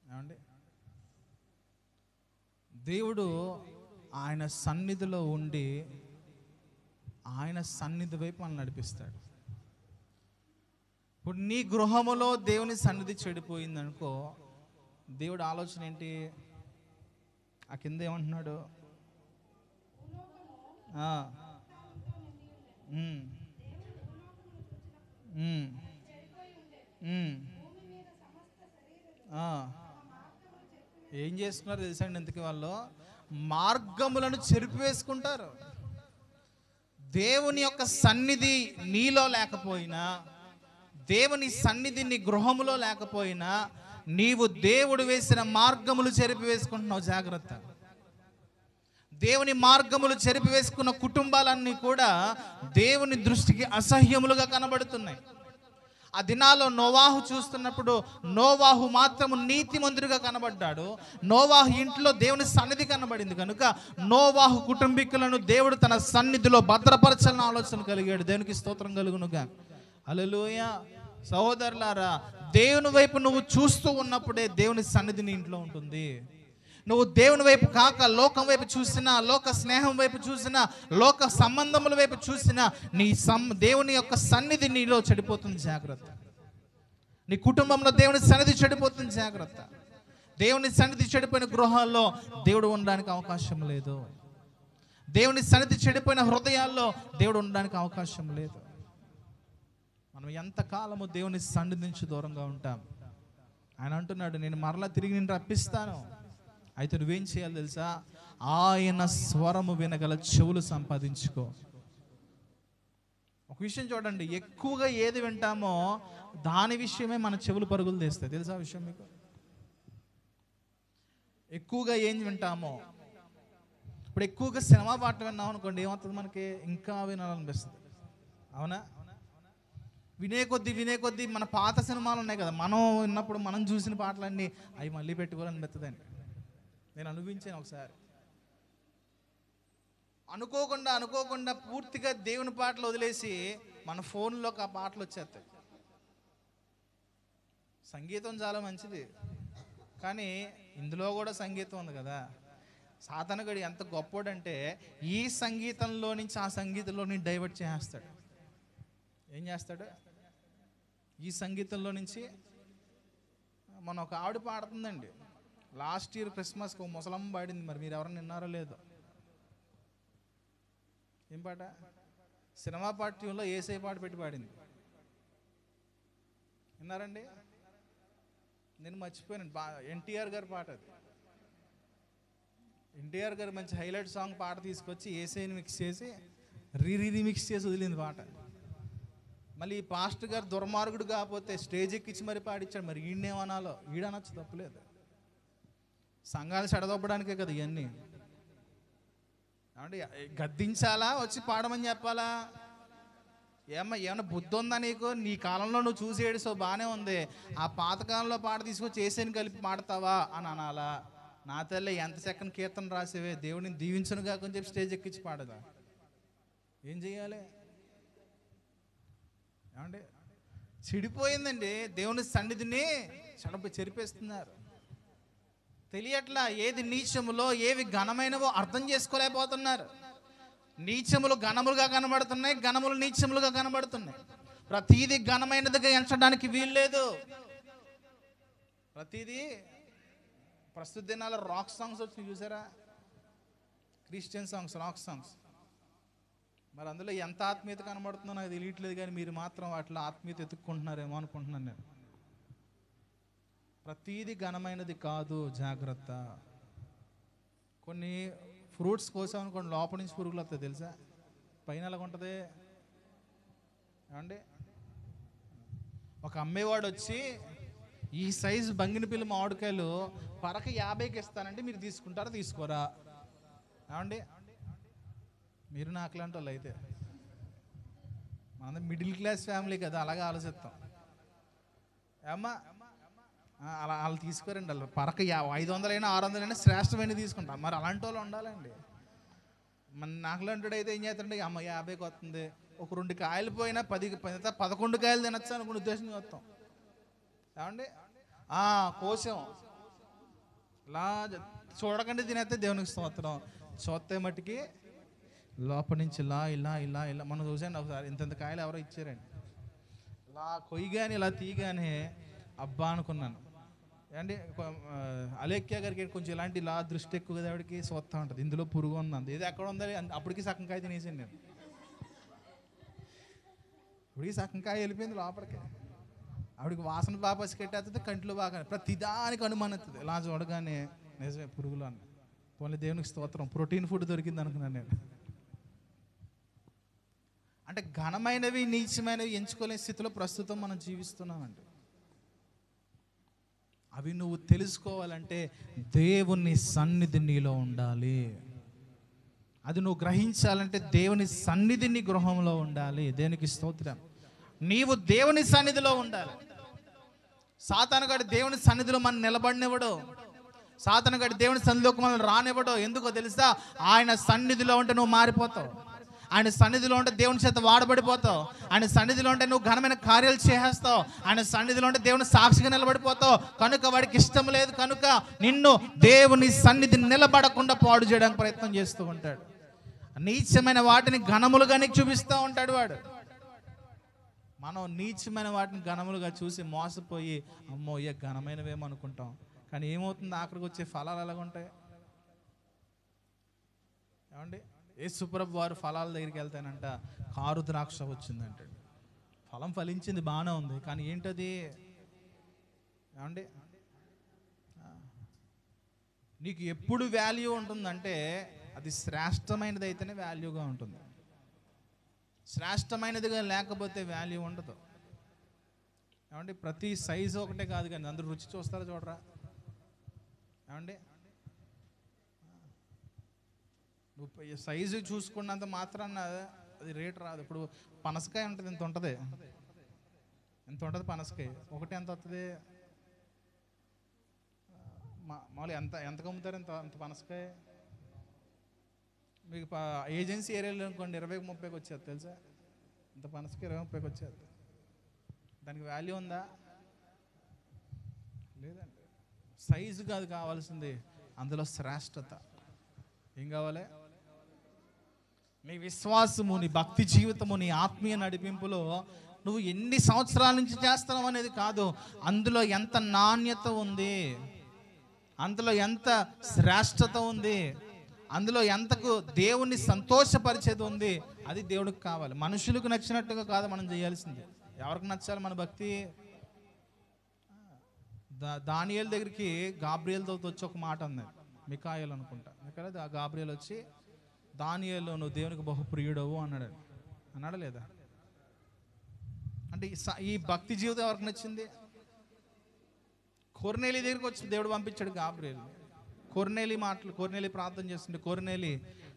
ఏమండి? దేవుడు ఆయన సన్నిధిలో ఉండి ఆయన సన్నిధి వైపు మనల్ని నడిపిస్తాడు. ఇప్పుడు నీ గృహములో దేవుని సన్నిధి చెడిపోయింది అనుకో, దేవుడు ఆలోచన ఏంటి? ఆ కింద ఏమంటున్నాడు? ఏం చేస్తున్నారు తెలుసండి? ఎందుకు వాళ్ళు మార్గములను చెరిపివేసుకుంటారు. దేవుని యొక్క సన్నిధి నీలో లేకపోయినా, దేవుని సన్నిధి నీ గృహములో లేకపోయినా, నీవు దేవుడు వేసిన మార్గములు చెరిపివేసుకుంటున్నావు. జాగ్రత్త. దేవుని మార్గములు చెరిపివేసుకున్న కుటుంబాలన్నీ కూడా దేవుని దృష్టికి అసహ్యములుగా కనబడుతున్నాయి. ఆ దినాల్లో నోవాహు చూస్తున్నప్పుడు నోవాహు మాత్రము నీతిమంతుడిగా కనబడ్డాడు. నోవాహు ఇంట్లో దేవుని సన్నిధి కనబడింది కనుక నోవాహు కుటుంబీకులను దేవుడు తన సన్నిధిలో భద్రపరచాలని ఆలోచన కలిగాడు. దేవునికి స్తోత్రం కలుగునుగా. హల్లెలూయా. సహోదరులారా, దేవుని వైపు నువ్వు చూస్తూ ఉన్నప్పుడే దేవుని సన్నిధి నీ ఇంట్లో ఉంటుంది. నువ్వు దేవుని వైపు కాక లోకం వైపు చూసినా, లోక స్నేహం వైపు చూసినా, లోక సంబంధముల వైపు చూసినా నీ దేవుని యొక్క సన్నిధి నీలో చెడిపోతుంది. జాగ్రత్త. నీ కుటుంబంలో దేవుని సన్నిధి చెడిపోతుంది. జాగ్రత్త. దేవుని సన్నిధి చెడిపోయిన గృహాల్లో దేవుడు ఉండడానికి అవకాశం లేదు. దేవుని సన్నిధి చెడిపోయిన హృదయాల్లో దేవుడు ఉండడానికి అవకాశం లేదు. మనం ఎంతకాలము దేవుని సన్నిధి నుంచి దూరంగా ఉంటాం. ఆయన అంటున్నాడు, నేను మరలా తిరిగి నిన్ను రప్పిస్తాను. అయితే నువ్వేం చేయాలి తెలుసా? ఆయన స్వరము వినగల చెవులు సంపాదించుకో. ఒక విషయం చూడండి, ఎక్కువగా ఏది వింటామో దాని విషయమే మన చెవులు పరుగులు తీస్తాయి. తెలుసా విషయం మీకు? ఎక్కువగా ఏం వింటామో, ఇప్పుడు ఎక్కువగా సినిమా పాట విన్నాం అనుకోండి, ఏమవుతుంది? మనకి ఇంకా వినాలనిపిస్తుంది. అవునా? వినే కొద్దీ మన పాత సినిమాలు ఉన్నాయి కదా, మనం విన్నప్పుడు మనం చూసిన పాటలన్నీ అవి మళ్ళీ పెట్టుకోవాలనిపిస్తుందండి. నేను అనుభవించాను ఒకసారి. అనుకోకుండా పూర్తిగా దేవుని పాటలు వదిలేసి మన ఫోన్లోకి ఆ పాటలు వచ్చేస్తాయి. సంగీతం చాలా మంచిది, కానీ ఇందులో కూడా సంగీతం ఉంది కదా. సాతానుగాడు ఎంత గొప్పోడంటే ఈ సంగీతంలో నుంచి ఆ సంగీతంలో నుంచి డైవర్ట్ చేస్తాడు. ఏం చేస్తాడు? ఈ సంగీతంలో నుంచి మన ఒక ఆవిడ పాడుతుందండి, లాస్ట్ ఇయర్ క్రిస్మస్కి ఒక ముసలమ్మ పాడింది. మరి మీరు ఎవరైనా విన్నారో లేదో? ఏం పాట? సినిమా పాఠ్యంలో ఏసై పాట పెట్టి పాడింది. విన్నారండి? నేను మర్చిపోయాను. ఎన్టీఆర్ గారి పాట అది. ఎన్టీఆర్ గారు మంచి హైలైట్ సాంగ్ పాట తీసుకొచ్చి ఏసైని మిక్స్ చేసి రీమిక్స్ చేసి వదిలింది పాట. మళ్ళీ ఈ పాస్టర్ గారు దుర్మార్గుడు కాకపోతే స్టేజ్ ఎక్కించి మరి పాడించాడు. మరి ఈయనేమనాలో? ఈడనొచ్చు, తప్పులేదు. సంఘాలు చెడదొబ్బడానికే కదా ఇవన్నీ. అంటే గద్దించాలా, వచ్చి పాడమని చెప్పాలా? ఏమన్నా బుద్ధి ఉందా నీకు? నీ కాలంలో నువ్వు చూసి ఏడుసో బాగానే ఉంది, ఆ పాతకాలంలో పాట తీసుకొచ్చి ఏసైని కలిపి పాడతావా అని అనాలా? నా తల్లి ఎంత చక్కని కీర్తన రాసేవే, దేవుడిని దీవించను కాకని చెప్పి స్టేజ్ ఎక్కించి పాడదా? ఏం చెయ్యాలి? ఏమండి? చెడిపోయిందండి. దేవుని సన్నిధిని చెరిపేస్తున్నారు. తెలియట్లా ఏది నీచములో ఏవి ఘనమైనవో అర్థం చేసుకోలేకపోతున్నారు. నీచములు ఘనములుగా కనబడుతున్నాయి, ఘనములు నీచములుగా కనబడుతున్నాయి. ప్రతిదీ ఘనమైనదిగా ఎంచడానికి వీల్లేదు. ప్రతిదీ ప్రస్తుత దినాల రాక్ సాంగ్స్ వచ్చి చూసారా? Christian songs, rock songs. మరి అందులో ఎంత ఆత్మీయత కనబడుతుందో నాకు తెలియట్లేదు, కానీ మీరు మాత్రం వాటిలో ఆత్మీయత ఎత్తుక్కుంటున్నారేమో అనుకుంటున్నాను నేను. ప్రతీది ఘనమైనది కాదు, జాగ్రత్త. కొన్ని ఫ్రూట్స్ కోసామనుకోండి, లోపల నుంచి పురుగులు వస్తాయి తెలుసా? పైన ఎలాగ ఉంటుంది ఏమండి? ఒక అమ్మేవాడు వచ్చి ఈ సైజు బంగినపిల్లి మామిడికాయలు పరక 50కి ఇస్తానంటే మీరు తీసుకుంటారా తీసుకోరా? ఏమండి? మీరు నాకు లాంటి వాళ్ళు అయితే, మన మిడిల్ క్లాస్ ఫ్యామిలీ కదా, అలాగే ఆలోచిస్తాం. ఏమ్మా అలా వాళ్ళు తీసుకోరండి. వాళ్ళు పరక 500 600 శ్రేష్టమైన తీసుకుంటాం. మరి అలాంటి వాళ్ళు ఉండాలండి. మన నాకు లాంటి అయితే ఏం చేస్తారంటే, అమ్మ 50కి వస్తుంది, ఒక 2 కాయలు పోయినా 11 కాయలు తినచ్చు అనుకునే ఉద్దేశంగా వస్తాం. ఏమండి? కోశం ఇలా చూడకండి తినేస్తే దేవునికి స్తోత్రం. చూస్తే మట్టుకి లోపల నుంచి ఇలా ఇలా ఇలా ఇలా మనం చూసాను ఒకసారి, ఇంత కాయలు ఎవరో ఇచ్చారండి. ఇలా కొయ్యగానే ఇలా తీయగానే అబ్బా అనుకున్నాను. అంటే అలేఖ్య గారికి కొంచెం ఇలాంటి ఇలా దృష్టి ఎక్కువ కదా, ఆవిడకి చూస్తూ ఉంటుంది, ఇందులో పురుగు ఉందండి, ఇది ఎక్కడ ఉందని. అప్పటికి సగం కాయ తినేసాను నేను. ఇప్పటికి సగం కాయ వెళ్ళిపోయింది లోపలికి. ఆవిడకి వాసన బాగా పసికెట్టేస్తుంది, కంట్లో బాగా ప్రతిదానికి అనుమానిస్తుంది. ఇలా చూడగానే నిజమే పురుగులు అన్న. పోనీ దేవునికి స్తోత్రం, ప్రోటీన్ ఫుడ్ దొరికింది అనుకున్నాను నేను. అంటే ఘనమైనవి నీచమైనవి ఎంచుకోలేని స్థితిలో ప్రస్తుతం మనం జీవిస్తున్నామండి. అవి నువ్వు తెలుసుకోవాలంటే దేవుని సన్నిధి నీలో ఉండాలి. అది నువ్వు గ్రహించాలంటే దేవుని సన్నిధి నీ గృహంలో ఉండాలి. దేవునికి స్తోత్రం. నీవు దేవుని సన్నిధిలో ఉండాలి. సాతానుగాడు దేవుని సన్నిధిలో మనం నిలబడినివ్వడు. సాతానుగాడు దేవుని సన్నిధిలోకి మనం రానివ్వడు. ఎందుకో తెలుసా? ఆయన సన్నిధిలో ఉంటే నువ్వు మారిపోతావు. ఆయన సన్నిధిలో ఉంటే దేవుని చేత వాడబడిపోతావు. ఆయన సన్నిధిలో ఉంటే నువ్వు ఘనమైన కార్యాలు చేసేస్తావు. ఆయన సన్నిధిలో ఉంటే దేవుని సాక్షిగా నిలబడిపోతావు. కనుక వాడికి ఇష్టం లేదు, కనుక నిన్ను దేవుని సన్నిధి నిలబడకుండా పాడు చేయడానికి ప్రయత్నం చేస్తూ ఉంటాడు. నీచమైన వాటిని ఘనములుగా నీకు చూపిస్తూ ఉంటాడు వాడు. మనం నీచమైన వాటిని ఘనములుగా చూసి మోసపోయి అమ్మో ఏ ఘనమైనవేమో అనుకుంటాం. కానీ ఏమవుతుంది? ఆఖరికి వచ్చే ఫలాలు ఎలాగుంటాయి ఏమండి? యేసుప్రభు వారు ఫలాల దగ్గరికి వెళ్తానంట, కారు ద్రాక్ష వచ్చిందంటాడు. ఫలం ఫలించింది, బాగానే ఉంది, కానీ ఏంటది ఏమండి? నీకు ఎప్పుడు వాల్యూ ఉంటుందంటే అది శ్రేష్టమైనది అయితేనే వాల్యూగా ఉంటుంది. శ్రేష్టమైనదిగా లేకపోతే వాల్యూ ఉండదు. ఏమండి? ప్రతి సైజు ఒకటే కాదు, కానీ అందరూ రుచి చూస్తారా చూడరా? ఏమండి? నువ్వు సైజు చూసుకున్నంత మాత్రాన అది రేట్ రాదు. ఇప్పుడు పనసకాయ ఉంటుంది, ఎంత ఉంటుంది, ఎంత ఉంటుంది పనసకాయ ఒకటి, ఎంత వస్తుంది మామూలు? ఎంతకు అమ్ముతారు అంత పనసకాయ? మీకు ఏజెన్సీ ఏరియాలో అనుకోండి 20-30కి వచ్చేది తెలుసా? ఇంత పనసకాయ 20-30కి వచ్చేది. దానికి వాల్యూ ఉందా? లేదండి. సైజు కాదు కావాల్సింది, అందులో శ్రేష్టత. ఏం కావాలి? నీ విశ్వాసము, నీ భక్తి జీవితము, నీ ఆత్మీయ నడిపింపులో నువ్వు ఎన్ని సంవత్సరాల నుంచి చేస్తున్నావు అనేది కాదు, అందులో ఎంత నాణ్యత ఉంది, అందులో ఎంత శ్రేష్టత ఉంది, అందులో ఎంతకు దేవుణ్ణి సంతోషపరిచేది ఉంది, అది దేవుడికి కావాలి. మనుషులకు నచ్చినట్టుగా కాదు మనం చేయాల్సింది. ఎవరికి నచ్చాలి మన భక్తి? దానియేలు దగ్గరికి గాబ్రియేలుతో వచ్చి ఒక మాట ఉంది, మికాయేలు అనుకుంటా, ఆ గాబ్రియేలు వచ్చి దానియేలు నువ్వు దేవునికి బహుప్రియుడవు అన్నాడా లేదా? అంటే ఈ భక్తి జీవితం ఎవరికి నచ్చింది? కొర్నేలి దగ్గరికి వచ్చి దేవుడు పంపించాడు గాబ్రియేలు. కొర్నేలి ప్రార్థన చేస్తుంటే, కొర్నేలి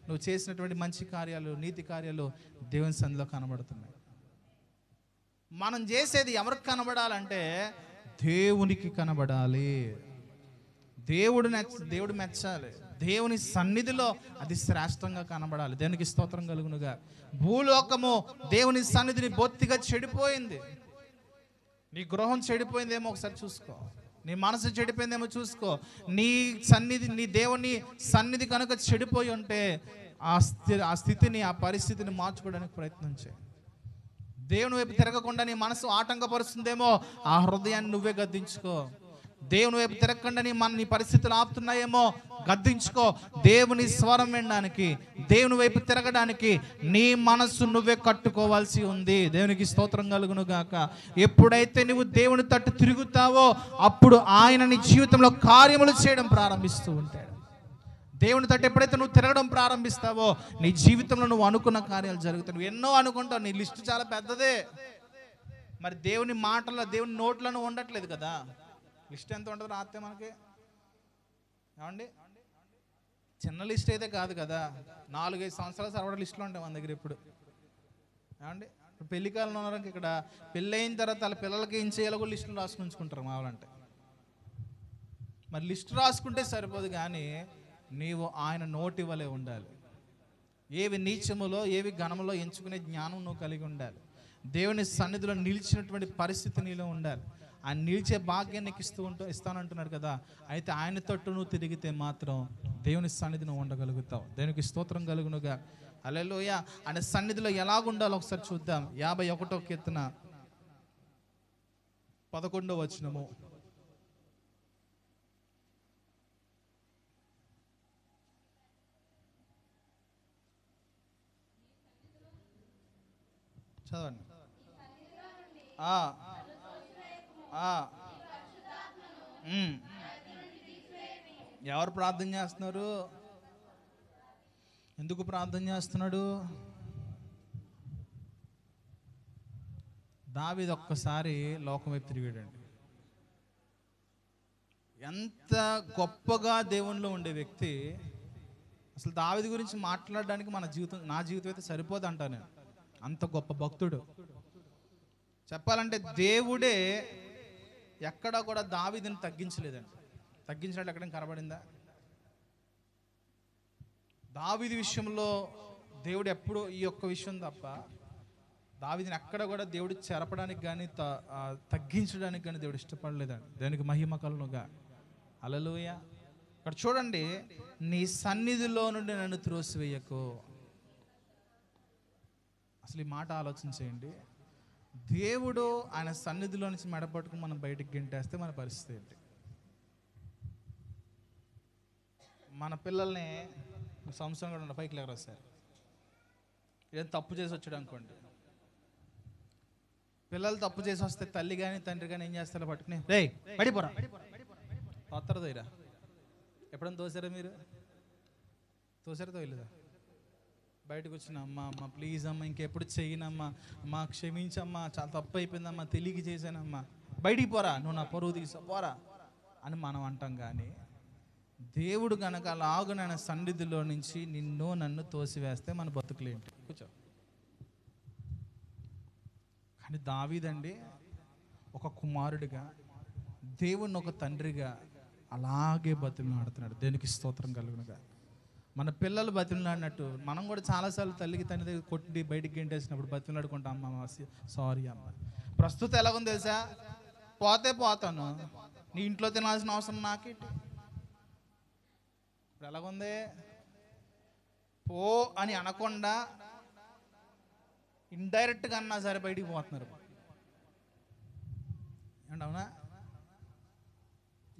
నువ్వు చేసినటువంటి మంచి కార్యాలు, నీతి కార్యాలు దేవుని సన్నిధిలో కనబడుతున్నాయి. మనం చేసేది ఎవరికి కనబడాలంటే దేవునికి కనబడాలి. దేవుడు మెచ్చాలి. దేవుని సన్నిధిలో అది శ్రేష్టంగా కనబడాలి. దేవునికి స్తోత్రం కలుగునుగా. భూలోకము దేవుని సన్నిధిని బొత్తిగా చెడిపోయింది. నీ గృహం చెడిపోయిందేమో ఒకసారి చూసుకో. నీ మనసు చెడిపోయిందేమో చూసుకో. నీ దేవుని సన్నిధి కనుక చెడిపోయి ఉంటే ఆ స్థితిని, ఆ పరిస్థితిని మార్చుకోవడానికి ప్రయత్నం చేయి. దేవుని వైపు తిరగకుండా నీ మనసు ఆటంకపరుస్తుందేమో, ఆ హృదయాన్ని నువ్వే గద్దించుకో. దేవుని వైపు తిరగకండి నీ పరిస్థితులు ఆపుతున్నాయేమో, గద్దించుకో. దేవుని స్వరం వినడానికి, దేవుని వైపు తిరగడానికి నీ మనస్సు నువ్వే కట్టుకోవాల్సి ఉంది. దేవునికి స్తోత్రం కలుగును గాక. ఎప్పుడైతే నువ్వు దేవుని తట్టు తిరుగుతావో అప్పుడు ఆయన నీ జీవితంలో కార్యములు చేయడం ప్రారంభిస్తూ ఉంటాడు. దేవుని తట్టు ఎప్పుడైతే నువ్వు తిరగడం ప్రారంభిస్తావో నీ జీవితంలో నువ్వు అనుకున్న కార్యాలు జరుగుతాయి. నువ్వు ఎన్నో అనుకుంటావు, నీ లిస్టు చాలా పెద్దదే. మరి దేవుని మాటల్లో, దేవుని నోట్లను ఉండట్లేదు కదా. లిస్ట్ ఎంత ఉంటుంది రాస్తే మనకి? ఏమండి, చిన్న లిస్ట్ అయితే కాదు కదా. 4-5 సంవత్సరాల సరిపడా లిస్టులు ఉంటాయి మన దగ్గర ఇప్పుడు. ఏమండి, ఇప్పుడు పెళ్లికాలంలో ఉన్నారు, ఇక్కడ పెళ్ళి అయిన తర్వాత వాళ్ళ పిల్లలకి ఏం చేయాలో కూడా లిస్టులు రాసుకుని ఉంచుకుంటారు మావాలంటే. మరి లిస్టు రాసుకుంటే సరిపోదు, కానీ నీవు ఆయన నోటి వలె ఉండాలి. ఏవి నీచములో ఏవి ఘనములో ఎంచుకునే జ్ఞానం నువ్వు కలిగి ఉండాలి. దేవుని సన్నిధిలో నిలిచినటువంటి పరిస్థితి నీలో ఉండాలి. ఆయన నిలిచే భాగ్యాన్ని నీకు ఇస్తానంటున్నాడు కదా. అయితే ఆయన తట్టు నువ్వు తిరిగితే మాత్రం దేవుని సన్నిధి నువ్వు ఉండగలుగుతావు. దేవునికి స్తోత్రం కలుగునుగా. హల్లెలూయా. ఆయన సన్నిధిలో ఎలాగుండాలో ఒకసారి చూద్దాం. 51వ కీర్తన 11వ వచనము. చదవండి. ఎవరు ప్రార్థన చేస్తున్నారు? ఎందుకు ప్రార్థన చేస్తున్నాడు? దావీదు ఒక్కసారి లోకం వైపు తిరిగాడండి. ఎంత గొప్పగా దేవునిలో ఉండే వ్యక్తి. అసలు దావీదు గురించి మాట్లాడడానికి నా జీవితం అయితే సరిపోదు అంటా నేను. అంత గొప్ప భక్తుడు. చెప్పాలంటే దేవుడే ఎక్కడా కూడా దావీదుని తగ్గించలేదండి. తగ్గించినట్టు ఎక్కడ కనబడిందా? దావీదు విషయంలో దేవుడు ఎప్పుడు ఈ ఒక్క విషయం తప్ప దావీదుని ఎక్కడ కూడా దేవుడు చెరపడానికి కానీ తగ్గించడానికి కానీ దేవుడు ఇష్టపడలేదండి. దేవునికి మహిమ కలుగునుగా. హల్లెలూయా. ఇక్కడ చూడండి, నీ సన్నిధిలో నుండి నన్ను త్రోసివేయకు. అసలు ఈ మాట ఆలోచన చేయండి. దేవుడు ఆయన సన్నిధిలో నుంచి మెడపట్టుకుని మనం బయటికి గెంటేస్తే మన పరిస్థితి ఏంటి? మన పిల్లల్ని సంవత్సరం కూడా పైకి లేరు సార్, ఏదైనా తప్పు చేసి వచ్చాడు అనుకోండి. పిల్లలు తప్పు చేసి వస్తే తల్లి కానీ తండ్రి కానీ ఏం చేస్తారో పట్టుకుని, రే పడిపోరా, తొత్తర తోయరా. ఎప్పుడైనా తోసారా మీరు? తోసారా తోయలేదా? బయటకు వచ్చిన అమ్మ ప్లీజ్ అమ్మ ఇంకెప్పుడు చెయ్యనమ్మా, అమ్మా క్షమించమ్మా, చాలా తప్పు అయిపోయిందమ్మా, తెలియక చేశానమ్మా, బయటికి పోరా, నువ్వు నా పరువు తీసా పోరా అని మనం అంటాం. కానీ దేవుడు కనుక అలాగునైన సన్నిధిలో నుంచి నిన్ను నన్ను తోసివేస్తే మన బతుకులేంటి? కూర్చో. కానీ దావీదండి ఒక కుమారుడిగా, దేవుణ్ణి ఒక తండ్రిగా అలాగే బతిమలాడుతున్నాడు. దేవునికి స్తోత్రం కలుగునుగా. మన పిల్లలు బతిమలాడినట్టు మనం కూడా చాలాసార్లు తల్లికి తండ్రి దగ్గర కొట్టి బయటికి గెంటేసినప్పుడు బతిమలాడుకుంటాం, అమ్మ సారీ అమ్మ. ప్రస్తుతం ఎలాగుంది తెలుసా? పోతే పోతాను, నీ ఇంట్లో తినాల్సిన అవసరం నాకేంటి? ఇప్పుడు ఎలాగుంది? పో అని అనకుండా ఇండైరెక్ట్గా అన్నా సరే బయటికి పోతున్నారు. అవునా?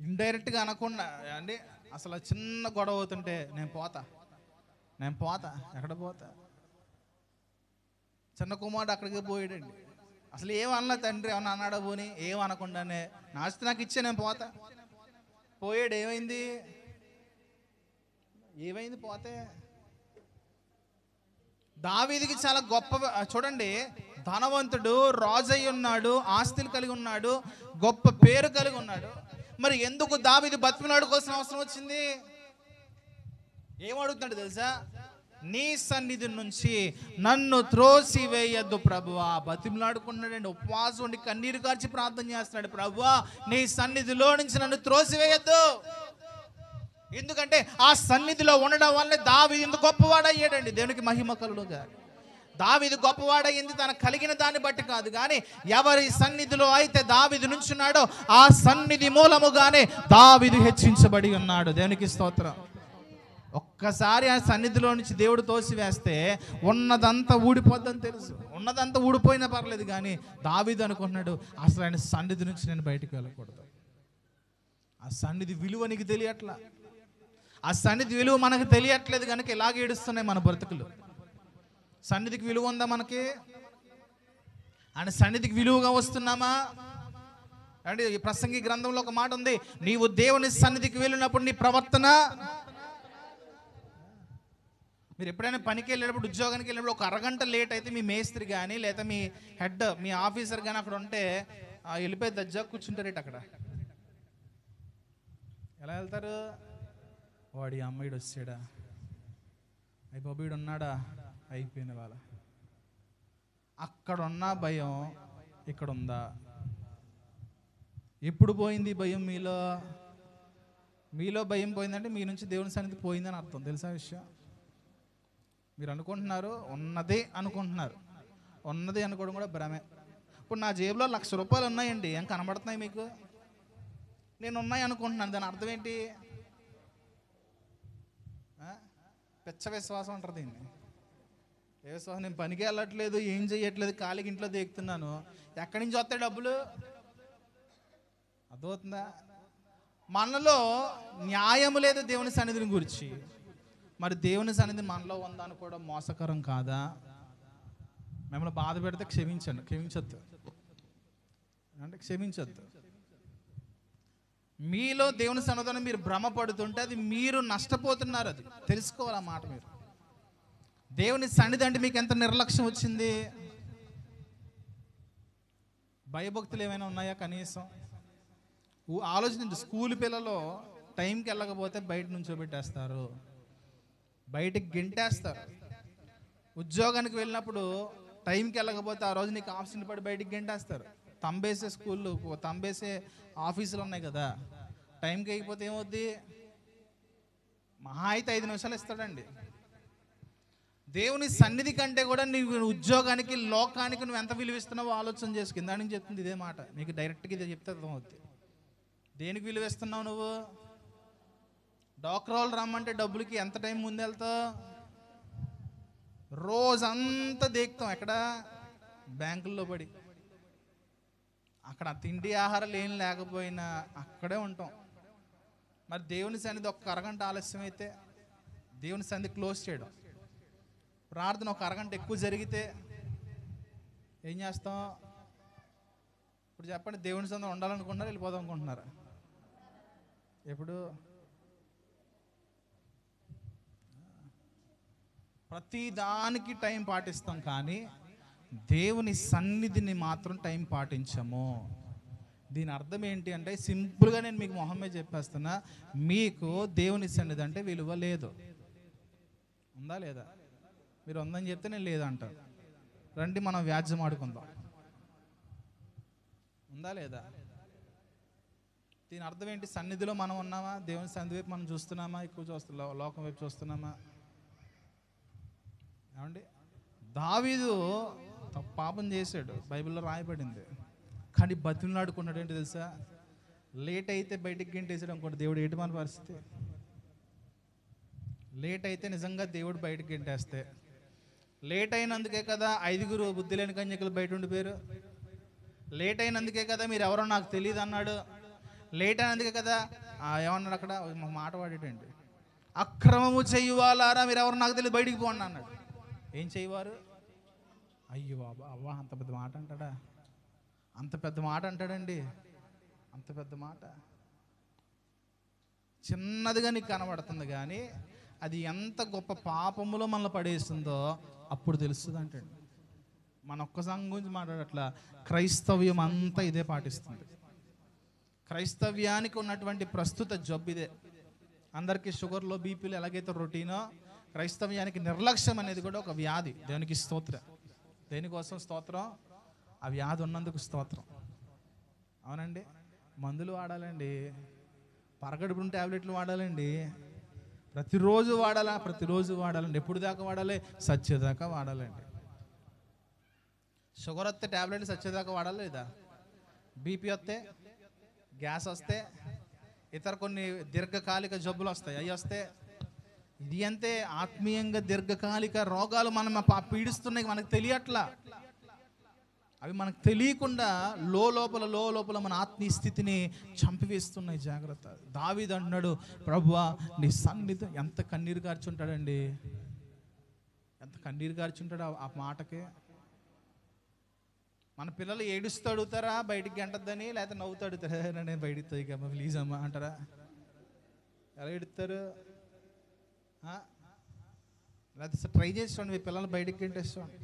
ఇండైరెక్ట్గా అనకుండా అండి, అసలు చిన్న గొడవ అవుతుంటే నేను పోతా ఎక్కడ పోతా? చిన్న కుమారుడు అక్కడికి పోయాడండి. అసలు ఏమన్నా తండ్రి ఏమన్నా అన్నాడా? పోని ఏమనకుండానే నాస్తి నాకు ఇచ్చే నేను పోతా. పోయాడు. ఏమైంది పోతే? దావీదుకి చాలా గొప్ప, చూడండి, ధనవంతుడు, రాజు అయి ఉన్నాడు, ఆస్తులు కలిగి ఉన్నాడు, గొప్ప పేరు కలిగి ఉన్నాడు. మరి ఎందుకు దావీదు బతిమలాడుకోవాల్సిన అవసరం వచ్చింది? ఏమడుగుతున్నాడు తెలుసా? నీ సన్నిధి నుంచి నన్ను త్రోసివేయద్దు ప్రభువా. బతిమలాడుకున్నాడండి, ఉపవాసం ఉండి కన్నీరు కార్చి ప్రార్థన చేస్తున్నాడు, ప్రభువా నీ సన్నిధిలో నుంచి నన్ను త్రోసివేయద్దు. ఎందుకంటే ఆ సన్నిధిలో ఉండడం వల్ల దావీదు ఇంత గొప్పవాడయ్యాడండి. దేవునికి మహిమ కలుగునుగా. దావీదు గొప్పవాడయ్యింది తనకు కలిగిన దాన్ని బట్టి కాదు, కానీ ఎవరి సన్నిధిలో అయితే దావీదు నుంచున్నాడో ఆ సన్నిధి మూలముగానే దావీదు హెచ్చించబడి ఉన్నాడు. దేవునికి స్తోత్రం. ఒక్కసారి ఆ సన్నిధిలో నుంచి దేవుడు తోసివేస్తే ఉన్నదంతా ఊడిపోద్దని తెలుసు. ఉన్నదంతా ఊడిపోయినా పర్లేదు, కానీ దావీదు అనుకున్నాడు అసలు ఆయన సన్నిధి నుంచి నేను బయటికి వెళ్ళకూడదు. ఆ సన్నిధి విలువ నీకు తెలియట్లా. ఆ సన్నిధి విలువ మనకు తెలియట్లేదు కనుక ఇలాగ ఏడుస్తున్నాయి మన బ్రతుకులు. సన్నిధికి విలువ ఉందా మనకి? ఆయన సన్నిధికి విలువగా వస్తున్నామా అంటే? ఈ ప్రసంగి గ్రంథంలో ఒక మాట ఉంది, నీవు దేవుని సన్నిధికి వెళ్ళినప్పుడు నీ ప్రవర్తన. మీరు ఎప్పుడైనా పనికి వెళ్ళేటప్పుడు, ఉద్యోగానికి వెళ్ళినప్పుడు ఒక అరగంట లేట్ అయితే మీ మేస్త్రి కానీ లేదా మీ హెడ్, మీ ఆఫీసర్ కానీ అక్కడ ఉంటే వెళ్ళిపోయి దజ్జా కూర్చుంటారేట అక్కడ. ఎలా వెళ్తారు? వాడి అమ్మాయిడు వచ్చాడా, అయ్యి బాబీడు ఉన్నాడా, అయిపోయిన వాళ్ళ. అక్కడ ఉన్న భయం ఇక్కడ ఉందా? ఎప్పుడు పోయింది భయం మీలో? మీలో భయం పోయిందంటే మీ నుంచి దేవుని సన్నిధి పోయిందని అర్థం. తెలుసా విషయం? మీరు అనుకుంటున్నారు ఉన్నదే అనుకుంటున్నారు. ఉన్నది అనుకోవడం కూడా భ్రమే. ఇప్పుడు నా జేబులో 1,00,000 రూపాయలు ఉన్నాయండి, ఏం కనబడుతున్నాయి మీకు? నేను ఉన్నాయి అనుకుంటున్నాను, దాని అర్థం ఏంటి? పెచ్చ విశ్వాసం అంటారు దీన్ని. ఏ విశ్వాసం? నేను పనికి వెళ్ళట్లేదు, ఏం చేయట్లేదు, ఖాళీకి ఇంట్లో దేకుతున్నాను, ఎక్కడి నుంచి వస్తాయి డబ్బులు? అర్థమవుతుందా? మనలో న్యాయము లేదు దేవుని సన్నిధిని గురించి. మరి దేవుని సన్నిధి మనలో ఉందా అనుకోవడం మోసకరం కాదా? మిమ్మల్ని బాధ పెడితే క్షమించొద్దు అంటే క్షమించొద్దు. మీలో దేవుని సన్నిధిని మీరు భ్రమపడుతుంటే అది మీరు నష్టపోతున్నారు. అది తెలుసుకోవాలి. ఆ మాట మీరు. దేవుని సన్నిధి అంటే మీకు ఎంత నిర్లక్ష్యం వచ్చింది? భయభక్తులు ఏమైనా ఉన్నాయా కనీసం? ఆలోచించండి. స్కూల్ పిల్లలు టైంకి వెళ్ళకపోతే బయట నుంచోబెట్టేస్తారు, బయటికి గెంటేస్తారు. ఉద్యోగానికి వెళ్ళినప్పుడు టైంకి వెళ్ళకపోతే ఆ రోజు నీకు ఆప్షన్ పడి బయటికి గెంటేస్తారు. తంబేసే స్కూళ్ళు, తంబేసే ఆఫీసులు ఉన్నాయి కదా. టైంకి అయిపోతే ఏమవుద్ది? మహా అయితే 5 నిమిషాలు ఇస్తాడండి. దేవుని సన్నిధి కంటే కూడా నీవు ఉద్యోగానికి, లోకానికి నువ్వు ఎంత విలువిస్తున్నావో ఆలోచన చేసుకు. కింద నుంచి చెప్తుంది ఇదే మాట, మీకు డైరెక్ట్గా ఇదే చెప్తే అర్థమవుద్ది. దేనికి విలువిస్తున్నావు నువ్వు? డాక్టర్ వాళ్ళు రమ్మంటే డబ్బులకి ఎంత టైం ముందు వెళ్తావు? రోజంతా దేకుతాం ఎక్కడ? బ్యాంకుల్లో పడి. అక్కడ తిండి ఆహారాలు ఏం లేకపోయినా అక్కడే ఉంటాం. మరి దేవుని సన్నిధి ఒక్క అరగంట ఆలస్యం అయితే దేవుని సన్నిధి క్లోజ్ చేయడం. ప్రార్థన ఒక అరగంట ఎక్కువ జరిగితే ఏం చేస్తాం? ఇప్పుడు చెప్పండి, దేవుని సన్నిధి ఉండాలనుకుంటున్నారా, వెళ్ళిపోదాం అనుకుంటున్నారా? ఎప్పుడు? ప్రతి దానికి టైం పాటిస్తాం, కానీ దేవుని సన్నిధిని మాత్రం టైం పాటించము. దీని అర్థం ఏంటి అంటే, సింపుల్గా నేను మీకు మొహమ్మే చెప్పేస్తున్నా, మీకు దేవుని సన్నిధి అంటే విలువ లేదు. ఉందా లేదా? మీరు ఉందని చెప్తే నేను లేదంటారు. రండి మనం వ్యాజ్యం ఆడుకుందాం. ఉందా లేదా? దీని అర్థం ఏంటి? సన్నిధిలో మనం ఉన్నామా? దేవుని సన్నిధి వైపు మనం చూస్తున్నామా? ఎక్కువ చూస్తున్నాం, లోకం వైపు చూస్తున్నామా? ఏమండి, దావీదు పాపం చేశాడు, బైబిల్లో రాయబడింది. కానీ బతిమలాడుకున్నాడు. ఏంటి తెలుసా? లేట్ అయితే బయటికి గెంటేసాడు అనుకోండి, దేవుడు ఏంటి మన పరిస్థితి? లేట్ అయితే నిజంగా దేవుడు బయటకు గెంటేస్తే, లేట్ అయినందుకే కదా 5 బుద్ధి లేని కన్యకలు బయట ఉండిపోయారు. లేట్ అయినందుకే కదా మీరు ఎవరో నాకు తెలియదు అన్నాడు. లేట్ అయినందుకే కదా ఏమన్నాడు అక్కడ? మాట వాడేటండి, అక్రమము చెయ్యువాలారా మీరు ఎవరు నాకు తెలియదు బయటికి పోండి అన్నాడు. ఏం చేయవారు? అయ్యో బాబా, అవ్వా, అంత పెద్ద మాట అంటాడా? అంత పెద్ద మాట అంటాడండి. అంత పెద్ద మాట చిన్నదిగా నీకు కనబడుతుంది, కానీ అది ఎంత గొప్ప పాపములో మనల్ని పడేస్తుందో అప్పుడు తెలుస్తుంది అంటండి. మన ఒక్క సంఘం గురించి మాట్లాడట్లా, క్రైస్తవ్యం అంతా ఇదే పాటిస్తుంది. క్రైస్తవ్యానికి ఉన్నటువంటి ప్రస్తుత జబ్బు ఇదే. అందరికీ షుగర్లో, బీపీలు ఎలాగైతే రొటీనో, క్రైస్తవ్యానికి నిర్లక్ష్యం అనేది కూడా ఒక వ్యాధి. దేవునికి స్తోత్రం. దేనికోసం స్తోత్రం? ఆ వ్యాధి ఉన్నందుకు స్తోత్రం. అవునండి. మందులు వాడాలండి, పరగడుపున ట్యాబ్లెట్లు వాడాలండి, ప్రతిరోజు వాడాలండి. ఎప్పుడు దాకా వాడాలి? సచ్చేదాకా వాడాలండి. షుగర్ వస్తే ట్యాబ్లెట్లు సచ్చేదాకా వాడాలి లేదా? బీపీ వస్తే, గ్యాస్ వస్తే, ఇతర కొన్ని దీర్ఘకాలిక జబ్బులు వస్తాయి, అవి వస్తే, ఇది అంతే. ఆత్మీయంగా దీర్ఘకాలిక రోగాలు మనం పీడిస్తున్నాయి, మనకు తెలియట్లా. అవి మనకు తెలియకుండా లోపల మన ఆత్మీయ స్థితిని చంపివేస్తున్నాయి. జాగ్రత్త. దావీదు అంటున్నాడు, ప్రభువా నీ సన్నిధి. ఎంత కన్నీరు కార్చుంటాడండి, ఎంత కన్నీరు కార్చుంటాడు ఆ మాటకే. మన పిల్లలు ఏడుస్తూ అడుగుతారా బయటికి గంటద్దని, లేకపోతే నవ్వుతూ అడుగుతారా, నేను బయటికి తోయికమ్మా ప్లీజ్ అమ్మా అంటారా? ఎలా ఎడుతారు? లేకపోతే ట్రై చేస్తాండి మీ పిల్లలు బయటికి గంటేస్తాండి.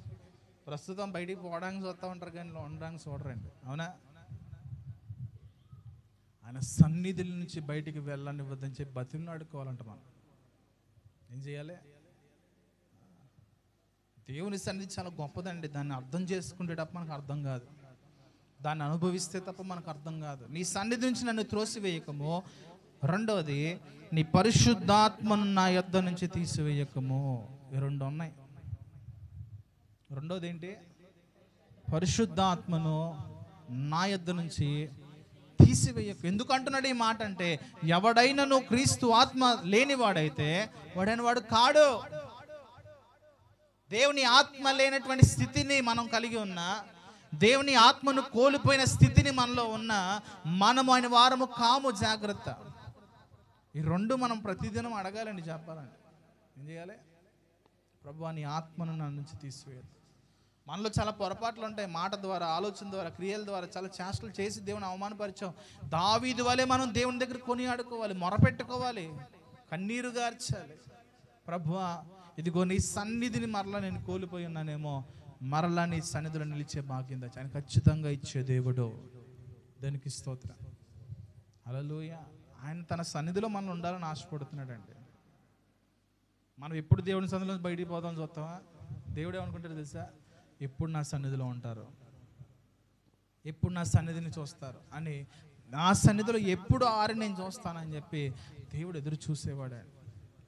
ప్రస్తుతం బయటికి పోవడానికి చూస్తూ ఉంటారు కానీ ఉండడానికి చూడరండి, అవునా? ఆయన సన్నిధుల నుంచి బయటికి వెళ్ళనివ్వద్దని చెప్పి బతిని ఆడుకోవాలంట. మనం ఏం చేయాలి? దేవుని సన్నిధి చాలా గొప్పదండి. దాన్ని అర్థం చేసుకుంటే తప్ప మనకు అర్థం కాదు, దాన్ని అనుభవిస్తే తప్ప మనకు అర్థం కాదు. నీ సన్నిధి నుంచి నన్ను త్రోసివేయకము. రెండవది, నీ పరిశుద్ధాత్మను నా యొద్ద నుంచి తీసివేయకము. ఈ రెండు ఉన్నాయి. రెండోది ఏంటి? పరిశుద్ధాత్మను నా యొద్ద నుంచి తీసివేయకు. ఎందుకు అంటున్నాడు ఈ మాట అంటే, ఎవడైనను క్రీస్తు ఆత్మ లేనివాడైతే వాడైన వాడు కాడు. దేవుని ఆత్మ లేనటువంటి స్థితిని మనం కలిగి ఉన్నా, దేవుని ఆత్మను కోల్పోయిన స్థితిని మనలో ఉన్నా, మనము ఆయన వారము కాము. జాగ్రత్త. ఈ రెండు మనం ప్రతిదినం అడగాలండి. చెప్పాలండి. ఏం చేయాలి? ప్రభువా నీ ఆత్మను నా నుంచి తీసివేయదు. మనలో చాలా పొరపాట్లు ఉంటాయి. మాట ద్వారా, ఆలోచన ద్వారా, క్రియల ద్వారా చాలా చేష్టలు చేసి దేవుని అవమానపరిచాం. దావీదు వలె మనం దేవుని దగ్గర కొనియాడుకోవాలి, మొరపెట్టుకోవాలి, కన్నీరు గార్చాలి. ప్రభువా ఇదిగో నీ సన్నిధిని మరలా నేను కోల్పోయి ఉన్నానేమో, మరలా నీ సన్నిధిలో నిలిచే భాగ్యం తెచ్చి ఆయన ఖచ్చితంగా ఇచ్చే దేవుడు. దానికి స్తోత్రం. హల్లెలూయా. ఆయన తన సన్నిధిలో మనం ఉండాలని ఆశపడుతున్నాడండి. మనం ఎప్పుడు దేవుని సన్నిధిలో బయటికి పోదాం చూస్తామా? దేవుడు ఏమనుకుంటాడు తెలుసా? ఎప్పుడు నా సన్నిధిలో ఉంటారు, ఎప్పుడు నా సన్నిధిని చూస్తారు అని, నా సన్నిధిలో ఎప్పుడు ఆరి నేను చూస్తానని చెప్పి దేవుడు ఎదురు చూసేవాడు.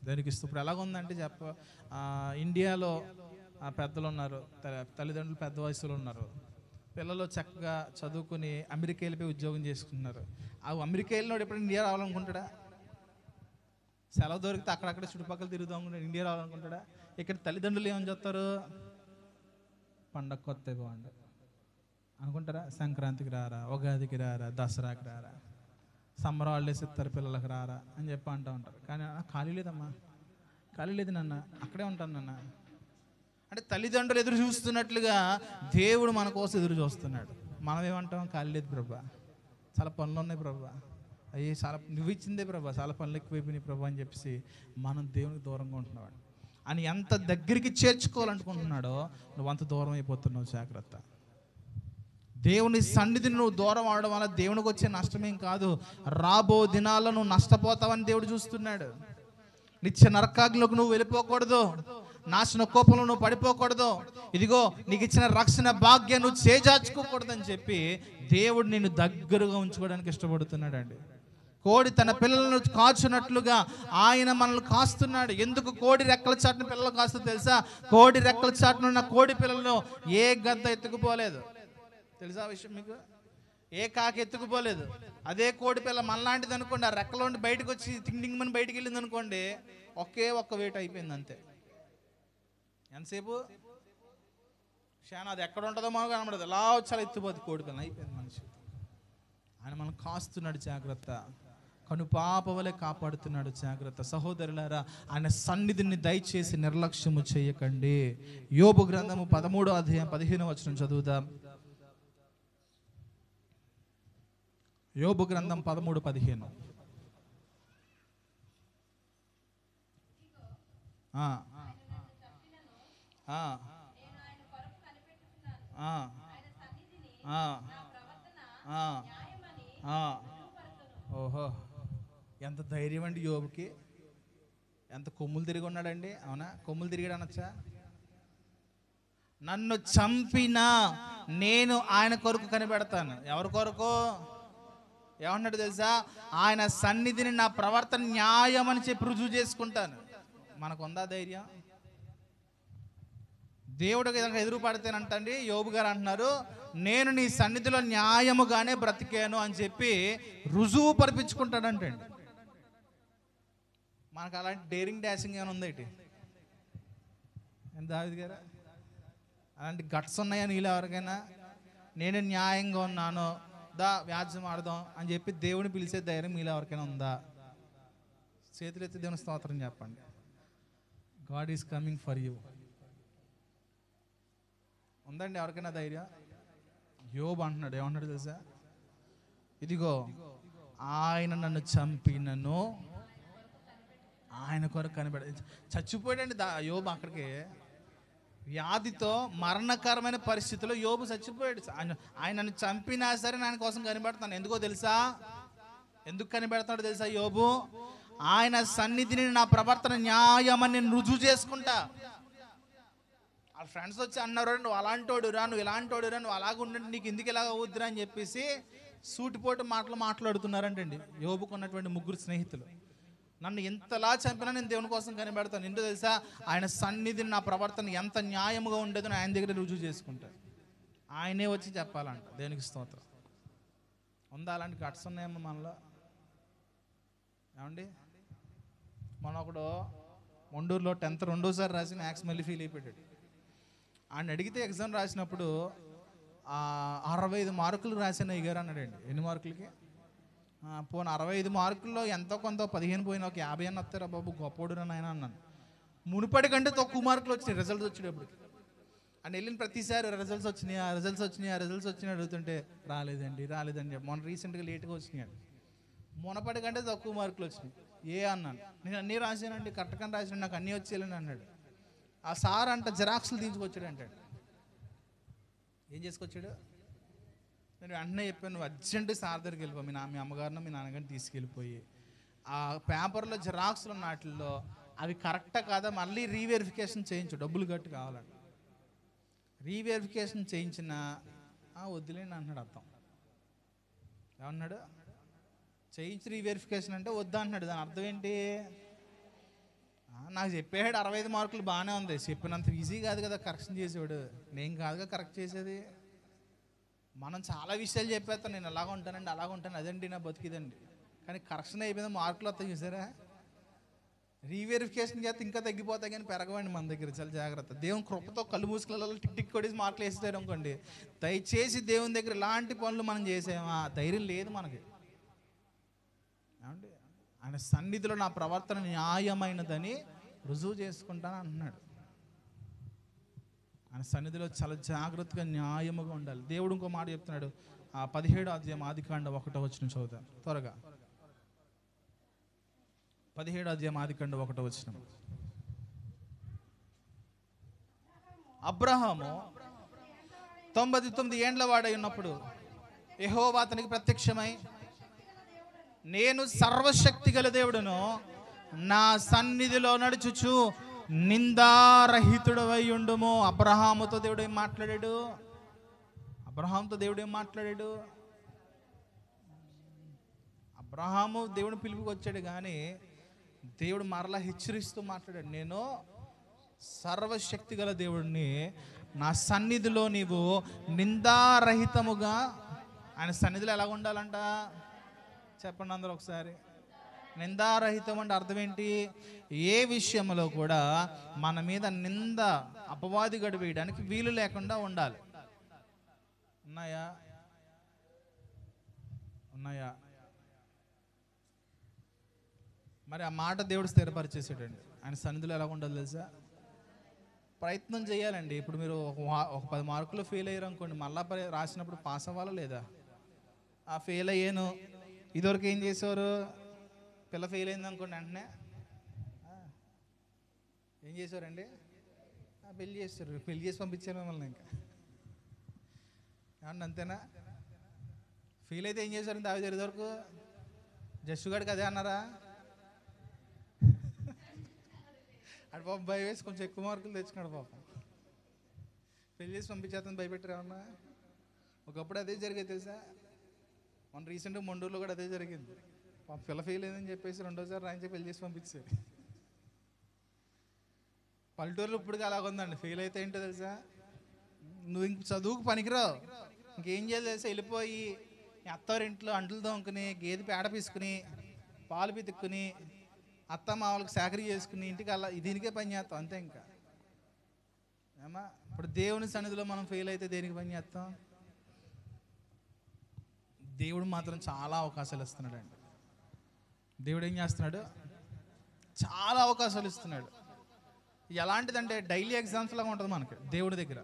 దానికి ఇప్పుడు ఎలాగుందంటే ఇండియాలో పెద్దలు ఉన్నారు, తల్లిదండ్రులు పెద్ద వయసులో ఉన్నారు, పిల్లలు చక్కగా చదువుకుని అమెరికా వెళ్ళిపోయి ఉద్యోగం చేసుకుంటున్నారు. ఆ అమెరికా వెళ్ళినోడు ఎప్పుడు ఇండియా రావాలనుకుంటాడా? సెలవు దొరికితే అక్కడక్కడ చుట్టుపక్కల తిరుగుదాం అనుకుంటాడు, ఇండియా రావాలనుకుంటాడా? ఇక్కడ తల్లిదండ్రులు ఏమని చెప్తారు? పండగ కొత్త బాగుండు అనుకుంటారా? సంక్రాంతికి రారా, ఉగాదికి రారా, దసరాకి రారా, సమ్మర్ హాలిడేస్ ఇస్తారు పిల్లలకు రారా అని చెప్పి అంటూ ఉంటారు. కానీ ఖాళీ లేదమ్మా, ఖాళీ లేదు నాన్న, అక్కడే ఉంటాను నాన్న. అంటే తల్లిదండ్రులు ఎదురు చూస్తున్నట్లుగా దేవుడు మన కోసం ఎదురు చూస్తున్నాడు. మనం ఏమంటాం? ఖాళీ లేదు ప్రభా, చాలా పనులు ఉన్నాయి ప్రభా, అయ్యి చాలా నువ్వు ఇచ్చిందే ప్రభా, చాలా పనులు ఎక్కువైపోయినాయి ప్రభా అని చెప్పేసి మనం దేవునికి దూరంగా ఉంటున్నాడు. అని ఎంత దగ్గరికి చేర్చుకోవాలనుకుంటున్నాడో నువ్వు అంత దూరం అయిపోతున్నావు. జాగ్రత్త. దేవుని సన్నిధిని నువ్వు దూరం అవడం వల్ల దేవునికి వచ్చే నష్టమేం కాదు, రాబో దినాల్లో నువ్వు నష్టపోతావని దేవుడు చూస్తున్నాడు. నిత్య నరకాగ్నిలోకి నువ్వు వెళ్ళిపోకూడదు, నాశన కోపంలో నువ్వు పడిపోకూడదు, ఇదిగో నీకు ఇచ్చిన రక్షణ భాగ్యం నువ్వు చేజార్చుకోకూడదని చెప్పి దేవుడు నిన్ను దగ్గరగా ఉంచుకోవడానికి ఇష్టపడుతున్నాడు అండి. కోడి తన పిల్లలను కాచున్నట్లుగా ఆయన మనల్ని కాస్తున్నాడు. ఎందుకు కోడి రెక్కల చాటున పిల్లలు కాస్తుందో తెలుసా? కోడి రెక్కల చాటున ఉన్న కోడి పిల్లలను ఏ గద్ద ఎత్తుకుపోలేదు. తెలుసా విషయం మీకు? ఏ కాకి ఎత్తుకుపోలేదు. అదే కోడి పిల్ల మనలాంటిది అనుకోండి, ఆ రెక్కలో ఉండి బయటకు వచ్చి టింగ్ మని బయటికి వెళ్ళింది అనుకోండి, ఒక్క వేట అయిపోయింది అంతే. ఎంతసేపు శానా అది ఎక్కడ ఉంటుందో మనకు కనబడదు, అలా వచ్చి ఎత్తుపోద్ది కోడి పిల్ల, అయిపోయింది మనిషి. ఆయన మనం కాస్తున్నాడు. జాగ్రత్త. కనుపాప వలె కాపాడుతున్నాడు. జాగ్రత్త. సహోదరులారా, ఆయన సన్నిధిని దయచేసి నిర్లక్ష్యము చేయకండి. యోబు గ్రంథము 13వ అధ్యాయం 15వ వచనం చదువుదాం. యోబు గ్రంథం 13:15. ఓహో, ఎంత ధైర్యం అండి యోబుకి. ఎంత కొమ్ములు తిరిగి ఉన్నాడండి. అవునా? కొమ్ములు తిరిగాడు అనొచ్చా? నన్ను చంపినా నేను ఆయన కొరకు కనిపెడతాను. ఎవరి కొరకు? ఏమన్నాడు తెలుసా? ఆయన సన్నిధిని నా ప్రవర్తన న్యాయం అని చెప్పి రుజువు చేసుకుంటాను. మనకుందా ధైర్యం? దేవుడికి ఎదురు పడితేనంటండి యోబు గారు అంటున్నారు, నేను నీ సన్నిధిలో న్యాయముగానే బ్రతికాను అని చెప్పి రుజువు పరిపించుకుంటాడంటండి. మనకు అలాంటి డేరింగ్ డాషింగ్ ఏమైనా ఉందా ఇటు? ఎంత దావీదు గారు అలాంటి గట్స్ ఉన్నాయా నీళ్ళు ఎవరికైనా? నేను న్యాయంగా ఉన్నాను, దా వ్యాజ్యం ఆడదాం అని చెప్పి దేవుని పిలిచే ధైర్యం మీలో ఎవరికైనా ఉందా? చేతులెత్తి దేవుని స్తోత్రం చెప్పండి. God is coming for you. ఉందండి ఎవరికైనా ధైర్యం? యోబు అంటున్నాడు, ఏమంటున్నాడు తెలుసా? ఇదిగో ఆయన నన్ను చంపినను ఆయన కొరకు కనిపెడ. చచ్చిపోయాడండి యోబు. అక్కడికి వ్యాధితో మరణకరమైన పరిస్థితిలో యోబు చచ్చిపోయాడు. ఆయన నన్ను చంపినా సరే ఆయన కోసం కనిపెడతాను. ఎందుకో తెలుసా? ఎందుకు కనిపెడతాడో తెలుసా యోబు? ఆయన సన్నిధిని నా ప్రవర్తన న్యాయమని నేను రుజువు చేసుకుంటా. వాళ్ళ ఫ్రెండ్స్ వచ్చి అన్నారు, నువ్వు అలాంటోడురా, నువ్వు ఇలాంటోడురా, నువ్వు అలాగ ఉండండి, నీకు ఎందుకు ఇలాగ అవుద్దురా అని చెప్పేసి సూటిపోటు మాటలు మాట్లాడుతున్నారంటండి యోబుకు ఉన్నటువంటి 3 స్నేహితులు. నన్ను ఎంతలా చంపినా నేను దేవుని కోసం కనిపెడతాను. ఎందుకు తెలుసా? ఆయన సన్నిధిని నా ప్రవర్తన ఎంత న్యాయముగా ఉండేదో ఆయన దగ్గర రుజువు చేసుకుంటాను. ఆయనే వచ్చి చెప్పాలంట. దేవునికి స్తోత్రం. ఉందా అలాంటి కట్స్ ఉన్నాయమ్మా మనలో? ఏమండి, మన ఒకడు మొండూరులో 10th రెండోసారి రాసి మ్యాథ్స్ మళ్ళీ ఫెయిల్ అయిపోయాడు. ఆయన అడిగితే ఎగ్జామ్ రాసినప్పుడు 65 మార్కులు రాశాను అయ్యారు అన్నాడండి. ఎన్ని మార్కులకి? పోను 65 మార్కుల్లో ఎంతో కొంత 15 పోయినా ఒక 50 అని వస్తారా బాబు, గొప్పోడు నాయన అన్నాను. మునుపటి కంటే తక్కువ మార్కులు వచ్చినాయి రిజల్ట్స్ వచ్చేటప్పుడు. అని వెళ్ళిన ప్రతిసారి రిజల్ట్స్ వచ్చినాయి అడుగుతుంటే రాలేదండి. మొన్న రీసెంట్గా లేట్గా వచ్చినాయి. మునపటి కంటే తక్కువ మార్కులు వచ్చినాయి. అన్నాను. నేను అన్నీ రాశానండి, కరెక్ట్గా రాశాను, నాకు అన్నీ వచ్చేయాలని అన్నాడు. ఆ సార్ అంట జిరాక్స్లు తీసుకొచ్చాడు అంటాడు. ఏం చేసుకొచ్చాడు? నేను వెంటనే చెప్పాను, నువ్వు అర్జెంట్ సార్ దగ్గరికి వెళ్ళిపో, మీ అమ్మగారిని మీ నాన్నగారిని తీసుకెళ్ళిపోయి ఆ పేపర్లో జిరాక్స్లు ఉన్న వాటిల్లో అవి కరెక్టా కాదా మళ్ళీ రీవెరిఫికేషన్ చేయించు, డబ్బులు కట్టు కావాలంట. రీవెరిఫికేషన్ చేయించిన వద్దులేండి అంటున్నాడు. అర్థం ఏమన్నాడు? చేయించి రీవెరిఫికేషన్ అంటే వద్దా అంటున్నాడు. దాని అర్థం ఏంటి? నాకు చెప్పేవాడు 65 మార్కులు బాగానే ఉంది, చెప్పినంత ఈజీ కాదు కదా కరెక్షన్ చేసేవాడు. నేను కాదుగా కరెక్ట్ చేసేది. మనం చాలా విషయాలు చెప్పేస్తాను, నేను అలాగ ఉంటానండి అలాగ ఉంటాను, అదండి నా బతికిదండి. కానీ కరెక్షన్ అయిపోయింది, మార్కులు వస్తాయి చూసారా? రీవెరిఫికేషన్ చేస్తే ఇంకా తగ్గిపోతాయి కానీ పెరగవండి మన దగ్గర. చాలా జాగ్రత్త. దేవుని కృపతో కళ్ళు మూసుకలలో టిక్ కొట్టేసి మార్కులు వేసేసారు అనుకోండి. దయచేసి దేవుని దగ్గర ఇలాంటి పనులు మనం చేసామా? ధైర్యం లేదు మనకి. ఏమండి, ఆయన సన్నిధిలో నా ప్రవర్తన న్యాయమైనదని రుజువు చేసుకుంటాను అంటున్నాడు. ఆయన సన్నిధిలో చాలా జాగ్రత్తగా న్యాయముగా ఉండాలి. దేవుడు ఇంకో మాట చెప్తున్నాడు. 17వ అధ్యాయం ఆదికాండం 1వ వచనం చదువుతాం త్వరగా. 17వ అధ్యాయం ఆదికాండం 1వ వచనం. అబ్రహాము 99 ఏండ్ల వాడై ఉన్నప్పుడు యెహోవా అతనికి ప్రత్యక్షమై, నేను సర్వశక్తి గల దేవుడును, నా సన్నిధిలో నడుచుచు నిందారహితుడవై ఉండుము. అబ్రహాముతో దేవుడు ఏం మాట్లాడాడు? అబ్రహాము దేవుని పిలుపుకి వచ్చాడు కానీ దేవుడు మరలా హెచ్చరిస్తూ మాట్లాడాడు. నేను సర్వశక్తి గల దేవుడిని, నా సన్నిధిలో నీవు నిందారహితముగా. ఆయన సన్నిధిలో ఎలాగ ఉండాలంట చెప్పండి అందరూ ఒకసారి. నిందారహితం అంటే అర్థం ఏంటి? ఏ విషయంలో కూడా మన మీద నింద అపవాది గడి వేయడానికి వీలు లేకుండా ఉండాలి. ఉన్నాయా? మరి ఆ మాట దేవుడు స్థిరపరిచేసాడండి. ఆయన సన్నిధిలో ఎలా ఉండాలి తెలుసా? ప్రయత్నం చేయాలండి. ఇప్పుడు మీరు ఒక 10 మార్కులు ఫెయిల్ అయ్యారు అనుకోండి, మళ్ళా రాసినప్పుడు పాస్ అవ్వాలా లేదా? ఫెయిల్ అయ్యాను, ఇదివరకు ఏం చేసేవారు? పిల్ల ఫెయిల్ అయింది అనుకోండి, వెంటనే ఏం చేసేవారండి? పెళ్లి చేస్తారు, పెళ్లి చేసి పంపించారు మిమ్మల్ని. ఇంకా ఏమన్నా అంతేనా? ఫెయిల్ అయితే ఏం చేశారండి? అవి జరిగే వరకు జస్సు గడికి అదే అన్నారా? అటు పాపం భయం వేసి కొంచెం ఎక్కువ మార్కులు తెచ్చుకున్నాడు పాపం. పెళ్లి చేసి పంపించేస్తాను భయపెట్టరు ఏమన్నా? ఒకప్పుడు అదే జరిగేది తెలుసా? మన రీసెంట్గా మొండూరులో కూడా అదే జరిగింది. పిల్ల ఫెయిల్ అయిందని చెప్పేసి 2వ సారి రాయించి పెళ్లి చేసి పంపించారు. పల్లెటూరులో ఇప్పుడు అలాగుందండి. ఫెయిల్ అయితే ఏంటో తెలుసా? నువ్వు ఇంక చదువుకు పనికిరావు, ఇంకేం చేయాలి తెలుసా? వెళ్ళిపోయి అత్తవారింట్లో అంట్లు తోముకుని, గేదె పేడ పీసుకుని, పాలు పితుక్కుని, అత్త మామూలుకు సేకరీ చేసుకుని ఇంటికి అలా దీనికే పని చేస్తాం అంతే. ఇంకా ఏమా ఇప్పుడు దేవుని సన్నిధిలో మనం ఫెయిల్ అయితే దేనికి పని చేస్తాం? దేవుడు మాత్రం చాలా అవకాశాలు ఇస్తున్నాడు అండి. దేవుడు ఏం చేస్తున్నాడు? చాలా అవకాశాలు ఇస్తున్నాడు. ఎలాంటిదంటే డైలీ ఎగ్జామ్స్ లాగా ఉంటుంది మనకి దేవుడి దగ్గర.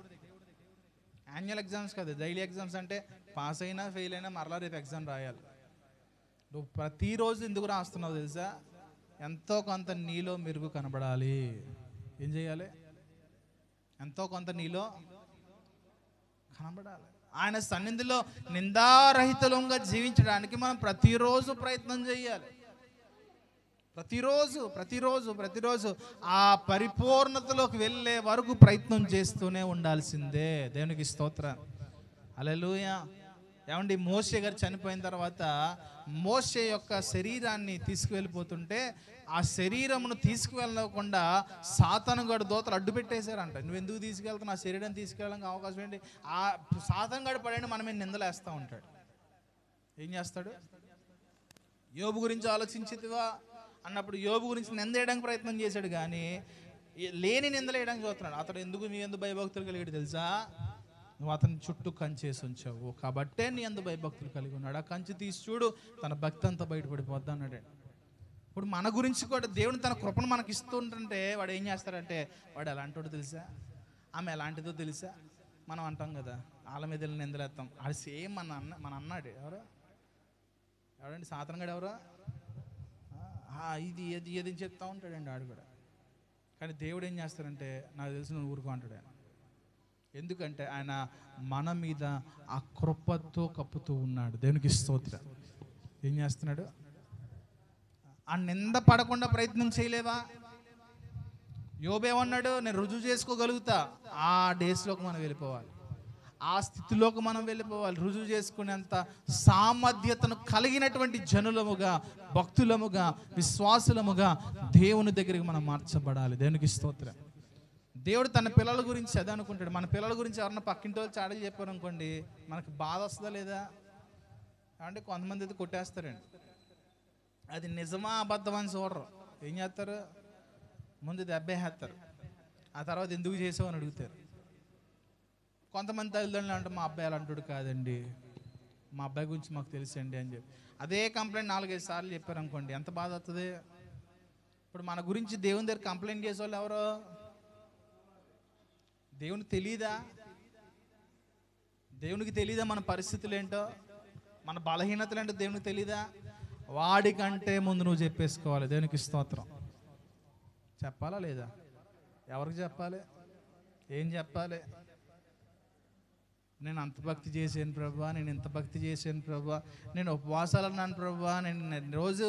యాన్యువల్ ఎగ్జామ్స్ కాదు, డైలీ ఎగ్జామ్స్. అంటే పాస్ అయినా ఫెయిల్ అయినా మరలా రేపు ఎగ్జామ్ రాయాలి. నువ్వు ప్రతిరోజు ఎందుకు రాస్తున్నావు తెలుసా? ఎంతో కొంత నీలో మెరుగు కనబడాలి. ఏం చేయాలి? ఎంతో కొంత నీలో కనబడాలి. ఆయన సన్నిధిలో నిందారహితంగా జీవించడానికి మనం ప్రతిరోజు ప్రయత్నం చేయాలి. ప్రతిరోజు ప్రతిరోజు ప్రతిరోజు ఆ పరిపూర్ణతలోకి వెళ్ళే వరకు ప్రయత్నం చేస్తూనే ఉండాల్సిందే. దేవునికి స్తోత్రం. హల్లెలూయా. ఏమండి, మోషే గారు చనిపోయిన తర్వాత మోషే యొక్క శరీరాన్ని తీసుకువెళ్ళిపోతుంటే ఆ శరీరమును తీసుకువెళ్ళకుండా సాతానుగాడు దూతలు అడ్డు పెట్టేశారంట. నువ్వు ఎందుకు తీసుకెళ్తావు? ఆ శరీరం తీసుకెళ్ళడానికి అవకాశం ఏంటి? ఆ సాతానుగాడు పడండి మనమే నిందలేస్తూ ఉంటాడు. ఏం చేస్తాడు? యోబు గురించి ఆలోచించితివా అన్నప్పుడు యోబు గురించి నిందేయడానికి ప్రయత్నం చేశాడు, కానీ లేని నిందలేయడానికి చూస్తున్నాడు. అతడు ఎందుకు నీ యందు భయభక్తులు కలిగాడు తెలుసా? నువ్వు అతని చుట్టూ కంచేసి ఉంచావు కాబట్టే నీ యందు భయభక్తులు కలిగి ఉన్నాడు. ఆ కంచి తీసి చూడు, తన భక్తి అంతా బయటపడిపోద్ది అన్నాడు. ఇప్పుడు మన గురించి కూడా దేవుని తన కృపను మనకి ఇస్తుంటే వాడు ఏం చేస్తాడంటే, వాడు ఎలాంటోడు తెలుసా, ఆమె ఎలాంటిదో తెలుసా మనం అంటాం కదా, వాళ్ళ మీద నిందలేస్తాం. అది సేమ్ మన అన్నాడు. ఎవరండి? సాతానుగాడు ఎవరో ఇది ఏది ఏది చెప్తా ఉంటాడండి ఆడు కూడా. కానీ దేవుడు ఏం చేస్తాడంటే, నాకు తెలిసి నువ్వు ఊరుకో అంటాడు ఆయన. ఎందుకంటే ఆయన మన మీద ఆ కృపతో కప్పుతూ ఉన్నాడు. దేవునికి స్తోత్రం. ఏం చేస్తున్నాడు? ఆ నింద పడకుండా ప్రయత్నం చేయలేవా? యోబేమన్నాడు? నేను రుజువు చేసుకోగలుగుతా. ఆ డేస్లోకి మనం వెళ్ళిపోవాలి, ఆ స్థితిలోకి మనం వెళ్ళిపోవాలి. రుజువు చేసుకునేంత సామర్థ్యతను కలిగినటువంటి జనులముగా, భక్తులముగా, విశ్వాసులముగా దేవుని దగ్గరికి మనం మార్చబడాలి. దేవునికి స్తోత్రం. దేవుడు తన పిల్లల గురించి అదే అనుకుంటాడు. మన పిల్లల గురించి ఎవరన్నా పక్కింటి వాళ్ళు చాడలు చెప్పారు అనుకోండి, మనకు బాధ వస్తుందా లేదా? అంటే కొంతమంది అయితే కొట్టేస్తారండి. అది నిజమా అబద్ధం అని చూడరు. ఏం చేస్తారు? ముందు దెబ్బేస్తారు, ఆ తర్వాత ఎందుకు చేసావు అని అడుగుతారు. కొంతమంది తల్లిదండ్రులు అంటే మా అబ్బాయి అలాంటి కాదండి, మా అబ్బాయి గురించి మాకు తెలుసండి అని చెప్పి అదే కంప్లైంట్ 4-5 సార్లు చెప్పారు అనుకోండి, ఎంత బాధ అవుతుంది. ఇప్పుడు మన గురించి దేవుని దగ్గర కంప్లైంట్ చేసేవాళ్ళు ఎవరో? దేవునికి తెలీదా? దేవునికి తెలీదా మన పరిస్థితులు ఏంటో, మన బలహీనతలు ఏంటో దేవునికి తెలీదా? వాడికంటే ముందు నువ్వు చెప్పేసుకోవాలి. దేవునికి స్తోత్రం. చెప్పాలా లేదా? ఎవరికి చెప్పాలి? ఏం చెప్పాలి? నేను అంత భక్తి చేశాను ప్రభువా, నేను ఇంత భక్తి చేశాను ప్రభువా, నేను ఉపవాసాలు అన్నాను ప్రభువా, నేను రోజు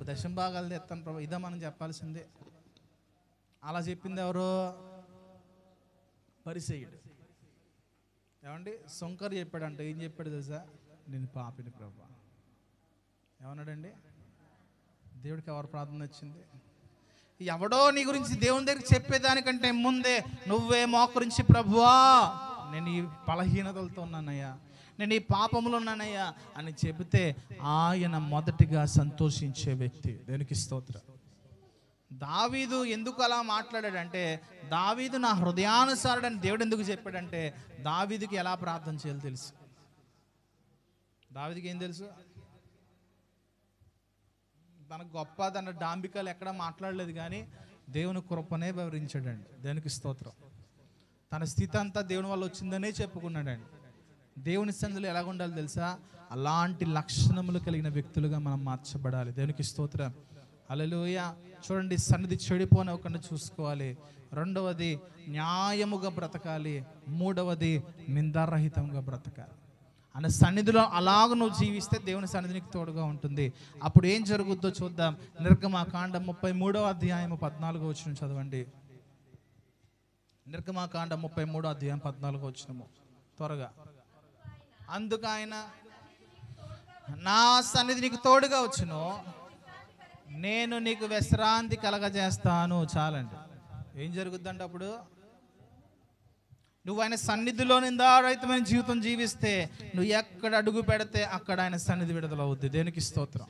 దశమ భాగాలు తెస్తాను ప్రభువా, ఇదే మనం చెప్పాల్సిందే. అలా చెప్పింది ఎవరో? పరిసయ్యుడు. ఏమండి, శంకర్ చెప్పాడంట. ఏం చెప్పాడు తెలుసా? నేను పాపిని ప్రభువా. ఏమన్నాడండి? దేవుడికి ఎవరు ప్రార్థన వచ్చింది? ఎవడో నీ గురించి దేవుని దగ్గరికి చెప్పేదానికంటే ముందే నువ్వే మోకరించి ప్రభువా, నేను ఈ బలహీనతలతో ఉన్నానయ్యా, నేను ఈ పాపంలో ఉన్నానయ్యా అని చెబితే ఆయన మొదటిగా సంతోషించే వ్యక్తి. దేవునికి స్తోత్రం. దావీదు ఎందుకు అలా మాట్లాడాడంటే, దావీదు నా హృదయానుసారుడని దేవుడు ఎందుకు చెప్పాడంటే, దావీదుకి ఎలా ప్రార్థన చేయాలో తెలుసు. దావీదుకి ఏం తెలుసు? తన గొప్ప తన డాంబికాలు ఎక్కడా మాట్లాడలేదు, కానీ దేవుని కృపనే వివరించాడండి. దేవునికి స్తోత్రం. తన స్థితి అంతా దేవుని వల్ల వచ్చిందనే చెప్పుకున్నాడండి. దేవుని సన్నిధిలో ఎలాగ ఉండాలి తెలుసా? అలాంటి లక్షణములు కలిగిన వ్యక్తులుగా మనం మార్చబడాలి. దేవునికి స్తోత్రం. హల్లెలూయా. చూడండి, సన్నిధి చెడిపోనివ్వకుండా చూసుకోవాలి. రెండవది న్యాయముగా బ్రతకాలి. మూడవది నిందారహితంగా బ్రతకాలి. అనే సన్నిధిలో అలాగ నువ్వు జీవిస్తే దేవుని సన్నిధికి తోడుగా ఉంటుంది. అప్పుడు ఏం జరుగుద్దో చూద్దాం. నిర్గమకాండం 33వ అధ్యాయం 14వ వచనం చదవండి. నిర్గమకాండం 33వ అధ్యాయం 14వ వచనము త్వరగా. అందుకు ఆయన, నా సన్నిధి నీకు తోడుగా వచ్చును, నేను నీకు విశ్రాంతి కలగజేస్తాను. చాలండి. ఏం జరుగుద్దంటే అప్పుడు నువ్వు ఆయన సన్నిధిలో నిందారహితమైన జీవితం జీవిస్తే, నువ్వు ఎక్కడ అడుగు పెడితే అక్కడ ఆయన సన్నిధి విడుదల అవుద్ది. దేనికి స్తోత్రం.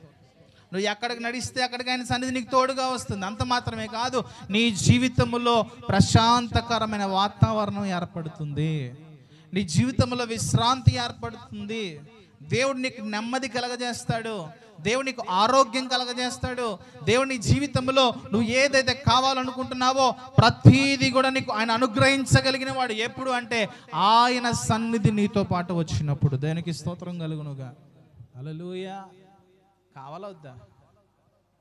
నువ్వు ఎక్కడికి నడిస్తే అక్కడికి ఆయన సన్నిధి నీకు తోడుగా వస్తుంది. అంత మాత్రమే కాదు, నీ జీవితంలో ప్రశాంతకరమైన వాతావరణం ఏర్పడుతుంది, నీ జీవితంలో విశ్రాంతి ఏర్పడుతుంది, దేవుడు నీకు నెమ్మది కలగజేస్తాడు, దేవుడు నీకు ఆరోగ్యం కలగజేస్తాడు. దేవుని జీవితంలో నువ్వు ఏదైతే కావాలనుకుంటున్నావో ప్రతీది కూడా నీకు ఆయన అనుగ్రహించగలిగిన వాడు. ఎప్పుడు అంటే ఆయన సన్నిధి నీతో పాటు వచ్చినప్పుడు. దేనికి స్తోత్రం కలుగునుగా. హల్లెలూయా. కావాలా వద్దా?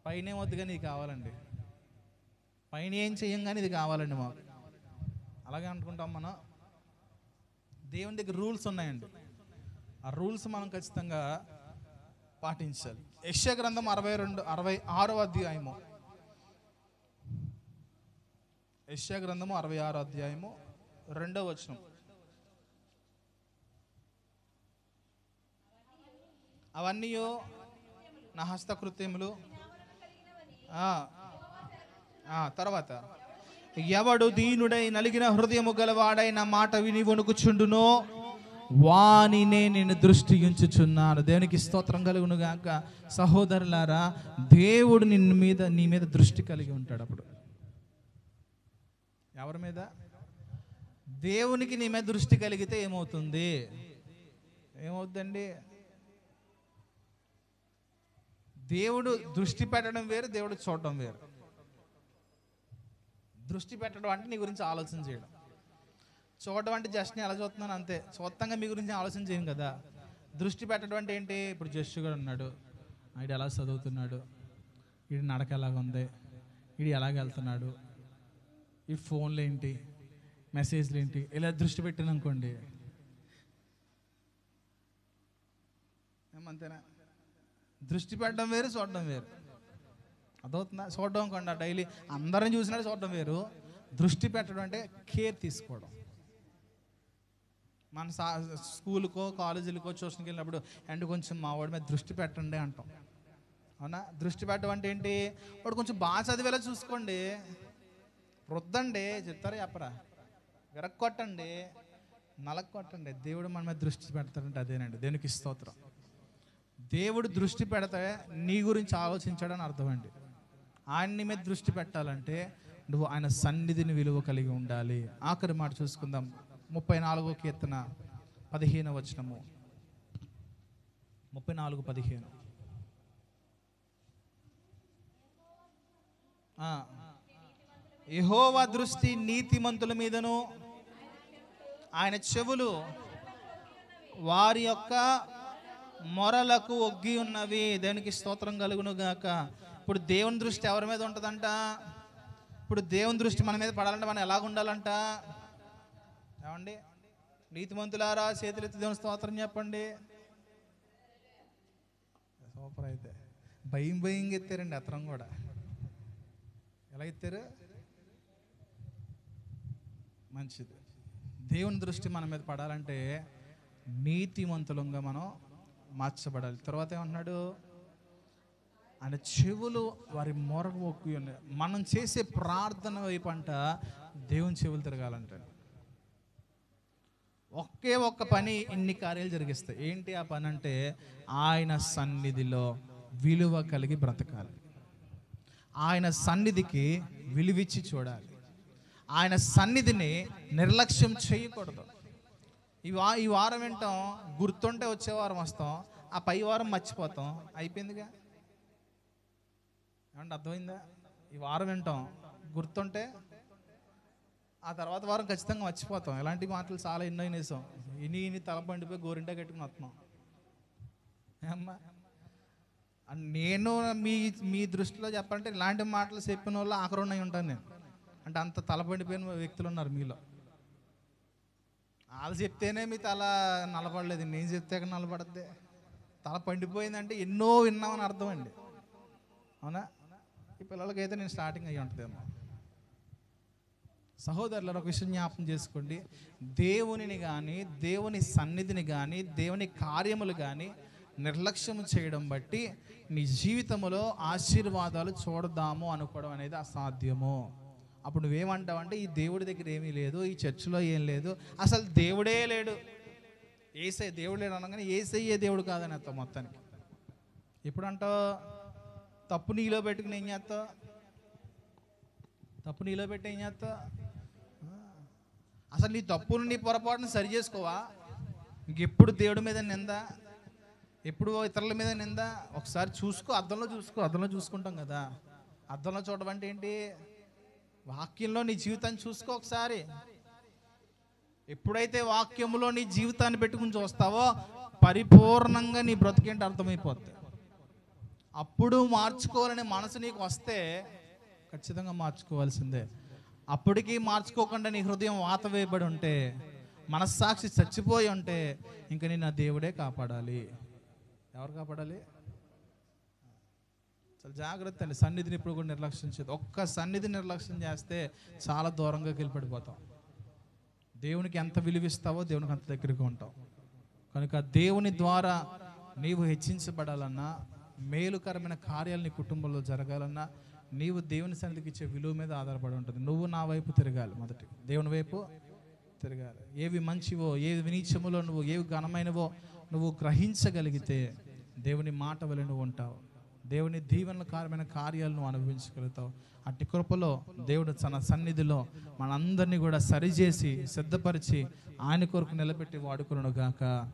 పైన ఏమొద్దు కానీ ఇది కావాలండి. పైన ఏం చెయ్యం కానీ ఇది కావాలండి మాకు. అలాగే అనుకుంటాం మనం. దేవుని దగ్గర రూల్స్ ఉన్నాయండి. ఆ రూల్స్ మనం ఖచ్చితంగా పాటించాలి. యెషయా గ్రంథం 66వ అధ్యాయము. యెషయా గ్రంథము 66వ అధ్యాయము 2వ వచనం. అవన్నీ నా హస్తకృత్యములు. తర్వాత ఎవడు దీనుడై నలిగిన హృదయము గలవాడై నా మాట విని వణుకుచుండునో వానినే నేను దృష్టి ఉంచుచున్నాను. దేవునికి స్తోత్రం కలుగును గాక. సహోదరులారా, దేవుడు నీ మీద దృష్టి కలిగి ఉంటాడు. అప్పుడు ఎవరి మీద? దేవునికి నీ మీద దృష్టి కలిగితే ఏమవుతుంది? ఏమవుతుందండి? దేవుడు దృష్టి పెట్టడం వేరు, దేవుడు చూడటం వేరు. దృష్టి పెట్టడం అంటే నీ గురించి ఆలోచన చేయడం. చూడడం అంటే జస్ట్ నేను ఎలా చూస్తున్నాను అంతే. స్వతంగా మీ గురించి ఆలోచన చేయను కదా. దృష్టి పెట్టడం అంటే ఏంటి? ఇప్పుడు జస్ట్ కూడా ఉన్నాడు, వీడు ఎలా చదువుతున్నాడు, వీడి నడక ఎలాగ ఉంది, వీడు ఎలాగ వెళ్తున్నాడు, ఈ ఫోన్లు ఏంటి, మెసేజ్లు ఏంటి, ఇలా దృష్టి పెట్టాను అనుకోండి. ఏమంతేనా? దృష్టి పెట్టడం వేరు, చూడడం వేరు. అదవుతుందా? చూడడం కొండ డైలీ అందరం చూసినట్టు చూడడం వేరు. దృష్టి పెట్టడం అంటే కేర్ తీసుకోవడం. మన స్కూల్కో కాలేజీలకో ట్యూషన్కి వెళ్ళినప్పుడు అండ్ కొంచెం మా వాడి మీద దృష్టి పెట్టండి అంటాం. అవునా? దృష్టి పెట్టడం అంటే ఏంటి? వాడు కొంచెం బాగా చదివేలా చూసుకోండి, రుద్దండి, చెప్తారా చెప్పరా, విరక్కొట్టండి, నలక్కొట్టండి. దేవుడు మన మీద దృష్టి పెడతాడంటే అదేనండి. దేవునికి స్తోత్రం. దేవుడు దృష్టి పెడితే నీ గురించి ఆలోచించాడని అర్థమండి. ఆయన నీ మీద దృష్టి పెట్టాలంటే నువ్వు ఆయన సన్నిధిని విలువ కలిగి ఉండాలి. ఆఖరి మాట చూసుకుందాం. 34వ కీర్తన 15వ వచనము. 34:15. యెహోవా దృష్టి నీతిమంతుల మీదను ఆయన చెవులు వారి యొక్క మొరలకు ఒగ్గి ఉన్నవి. దేవునికి స్తోత్రం కలుగును గాక. ఇప్పుడు దేవుని దృష్టి ఎవరి మీద ఉంటుందంట? ఇప్పుడు దేవుని దృష్టి మన మీద పడాలంటే మనం ఎలాగ ఉండాలంట? ఏమండి? నీతిమంతులారా చేతులెత్తి దేవుని స్తోత్రం చెప్పండి. సూపర్. అయితే భయంగా ఎత్తారండి అతరం కూడా. ఎలా ఎత్తారు? మంచిది. దేవుని దృష్టి మన మీద పడాలంటే నీతిమంతులంగా మనం మార్చబడాలి. తర్వాత ఏమన్నాడు? ఆయన చెవులు వారి మొరకు ఒక్కి ఉన్నాయి. మనం చేసే ప్రార్థన వైపు అంట దేవుని చెవులు తిరగాలంట. ఒకే ఒక్క పని ఇన్ని కార్యాలు జరిగిస్తాయి. ఏంటి ఆ పని అంటే ఆయన సన్నిధిలో విలువ కలిగి బ్రతకాలి, ఆయన సన్నిధికి విలువిచ్చి చూడాలి, ఆయన సన్నిధిని నిర్లక్ష్యం చేయకూడదు. ఈ వారం వింటాం, గుర్తుంటే వచ్చే వారం వస్తాం, ఆ పై వారం మర్చిపోతాం, అయిపోయిందిగా. ఏమంటే అర్థమైందా? ఈ వారం వింటాం, గుర్తుంటే ఆ తర్వాత వారం ఖచ్చితంగా మర్చిపోతాం. ఇలాంటి మాటలు చాలా ఎన్నో వినేసాం. ఇని తలపండిపోయి గోరింటా కట్టుకుని వస్తున్నాం. ఏమ్మా, నేను మీ దృష్టిలో చెప్పాలంటే ఇలాంటి మాటలు చెప్పిన వాళ్ళు ఆఖరున్నై ఉంటాను నేను. అంటే అంత తలపండిపోయిన వ్యక్తులు ఉన్నారు మీలో. వాళ్ళు చెప్తేనే మీ తల నలపడలేదు, నేను చెప్తే నలపడద్దే. తల పండిపోయిందంటే ఎన్నో విన్నామని అర్థం అండి. అవునా? ఈ పిల్లలకైతే నేను స్టార్టింగ్ అయ్యి ఉంటుందేమో. సహోదరులు, ఒక విషయం జ్ఞాపకం చేసుకోండి. దేవునిని కానీ, దేవుని సన్నిధిని కానీ, దేవుని కార్యములు కానీ నిర్లక్ష్యం చేయడం బట్టి నీ జీవితంలో ఆశీర్వాదాలు చూడదాము అనుకోవడం అనేది అసాధ్యము. అప్పుడు నువ్వేమంటావు అంటే ఈ దేవుడి దగ్గర ఏమీ లేదు, ఈ చర్చిలో ఏం లేదు, అసలు దేవుడే లేడు, ఏసై దేవుడు లేడు అనగానే ఏసయ్యే దేవుడు కాదని అర్థం మొత్తానికి. ఎప్పుడంటావు? తప్పు నీలో పెట్టుకుని ఏం చేస్తావు? తప్పు నీలో పెట్టి ఏం చేస్తావు? అసలు నీ తప్పును నీ పొరపాటును సరి చేసుకోవా? ఇంకెప్పుడు దేవుడి మీద నింద, ఎప్పుడు ఇతరుల మీద నింద? ఒకసారి చూసుకో, అద్దంలో చూసుకుంటాం కదా. అద్దంలో చూడడం అంటే ఏంటి? వాక్యంలో నీ జీవితాన్ని చూసుకో ఒకసారి. ఎప్పుడైతే వాక్యంలో నీ జీవితాన్ని పెట్టుకుని చూస్తావో పరిపూర్ణంగా నీ బ్రతికేంటి అర్థమైపోద్ది. అప్పుడు మార్చుకోవాలనే మనసు నీకు వస్తే ఖచ్చితంగా మార్చుకోవాల్సిందే. అప్పటికీ మార్చుకోకుండా నీ హృదయం వాత వేయబడి ఉంటే, మనస్సాక్షి చచ్చిపోయి ఉంటే, ఇంక నేను ఆ దేవుడే కాపాడాలి. ఎవరు కాపాడాలి? చాలా జాగ్రత్త అండి. సన్నిధిని ఇప్పుడు కూడా నిర్లక్ష్యం చేయదు. ఒక్క సన్నిధి నిర్లక్ష్యం చేస్తే చాలా దూరంగా వెళ్ళిపడిపోతాం. దేవునికి ఎంత విలువిస్తావో దేవునికి అంత దగ్గరగా ఉంటావు. కనుక దేవుని ద్వారా నీవు హెచ్చించబడాలన్నా, మేలుకరమైన కార్యాలు నీ కుటుంబంలో జరగాలన్నా, నీవు దేవుని సన్నిధికి ఇచ్చే విలువ మీద ఆధారపడి ఉంటుంది. నువ్వు నా వైపు తిరగాలి, మొదటి దేవుని వైపు తిరగాలి. ఏవి మంచివో, ఏవి నీచములో నువ్వు ఏవి ఘనమైనవో నువ్వు గ్రహించగలిగితే దేవుని మాట వలె నువ్వు ఉంటావు. దేవుని దీవెనకరమైన కార్యాలు నువ్వు అనుభవించగలుగుతావు. అట్టి కృపలో దేవుడు తన సన్నిధిలో మనందరినీ కూడా సరిచేసి సిద్ధపరిచి ఆయన కొరకు నిలబెట్టి వాడుకొనుగాక.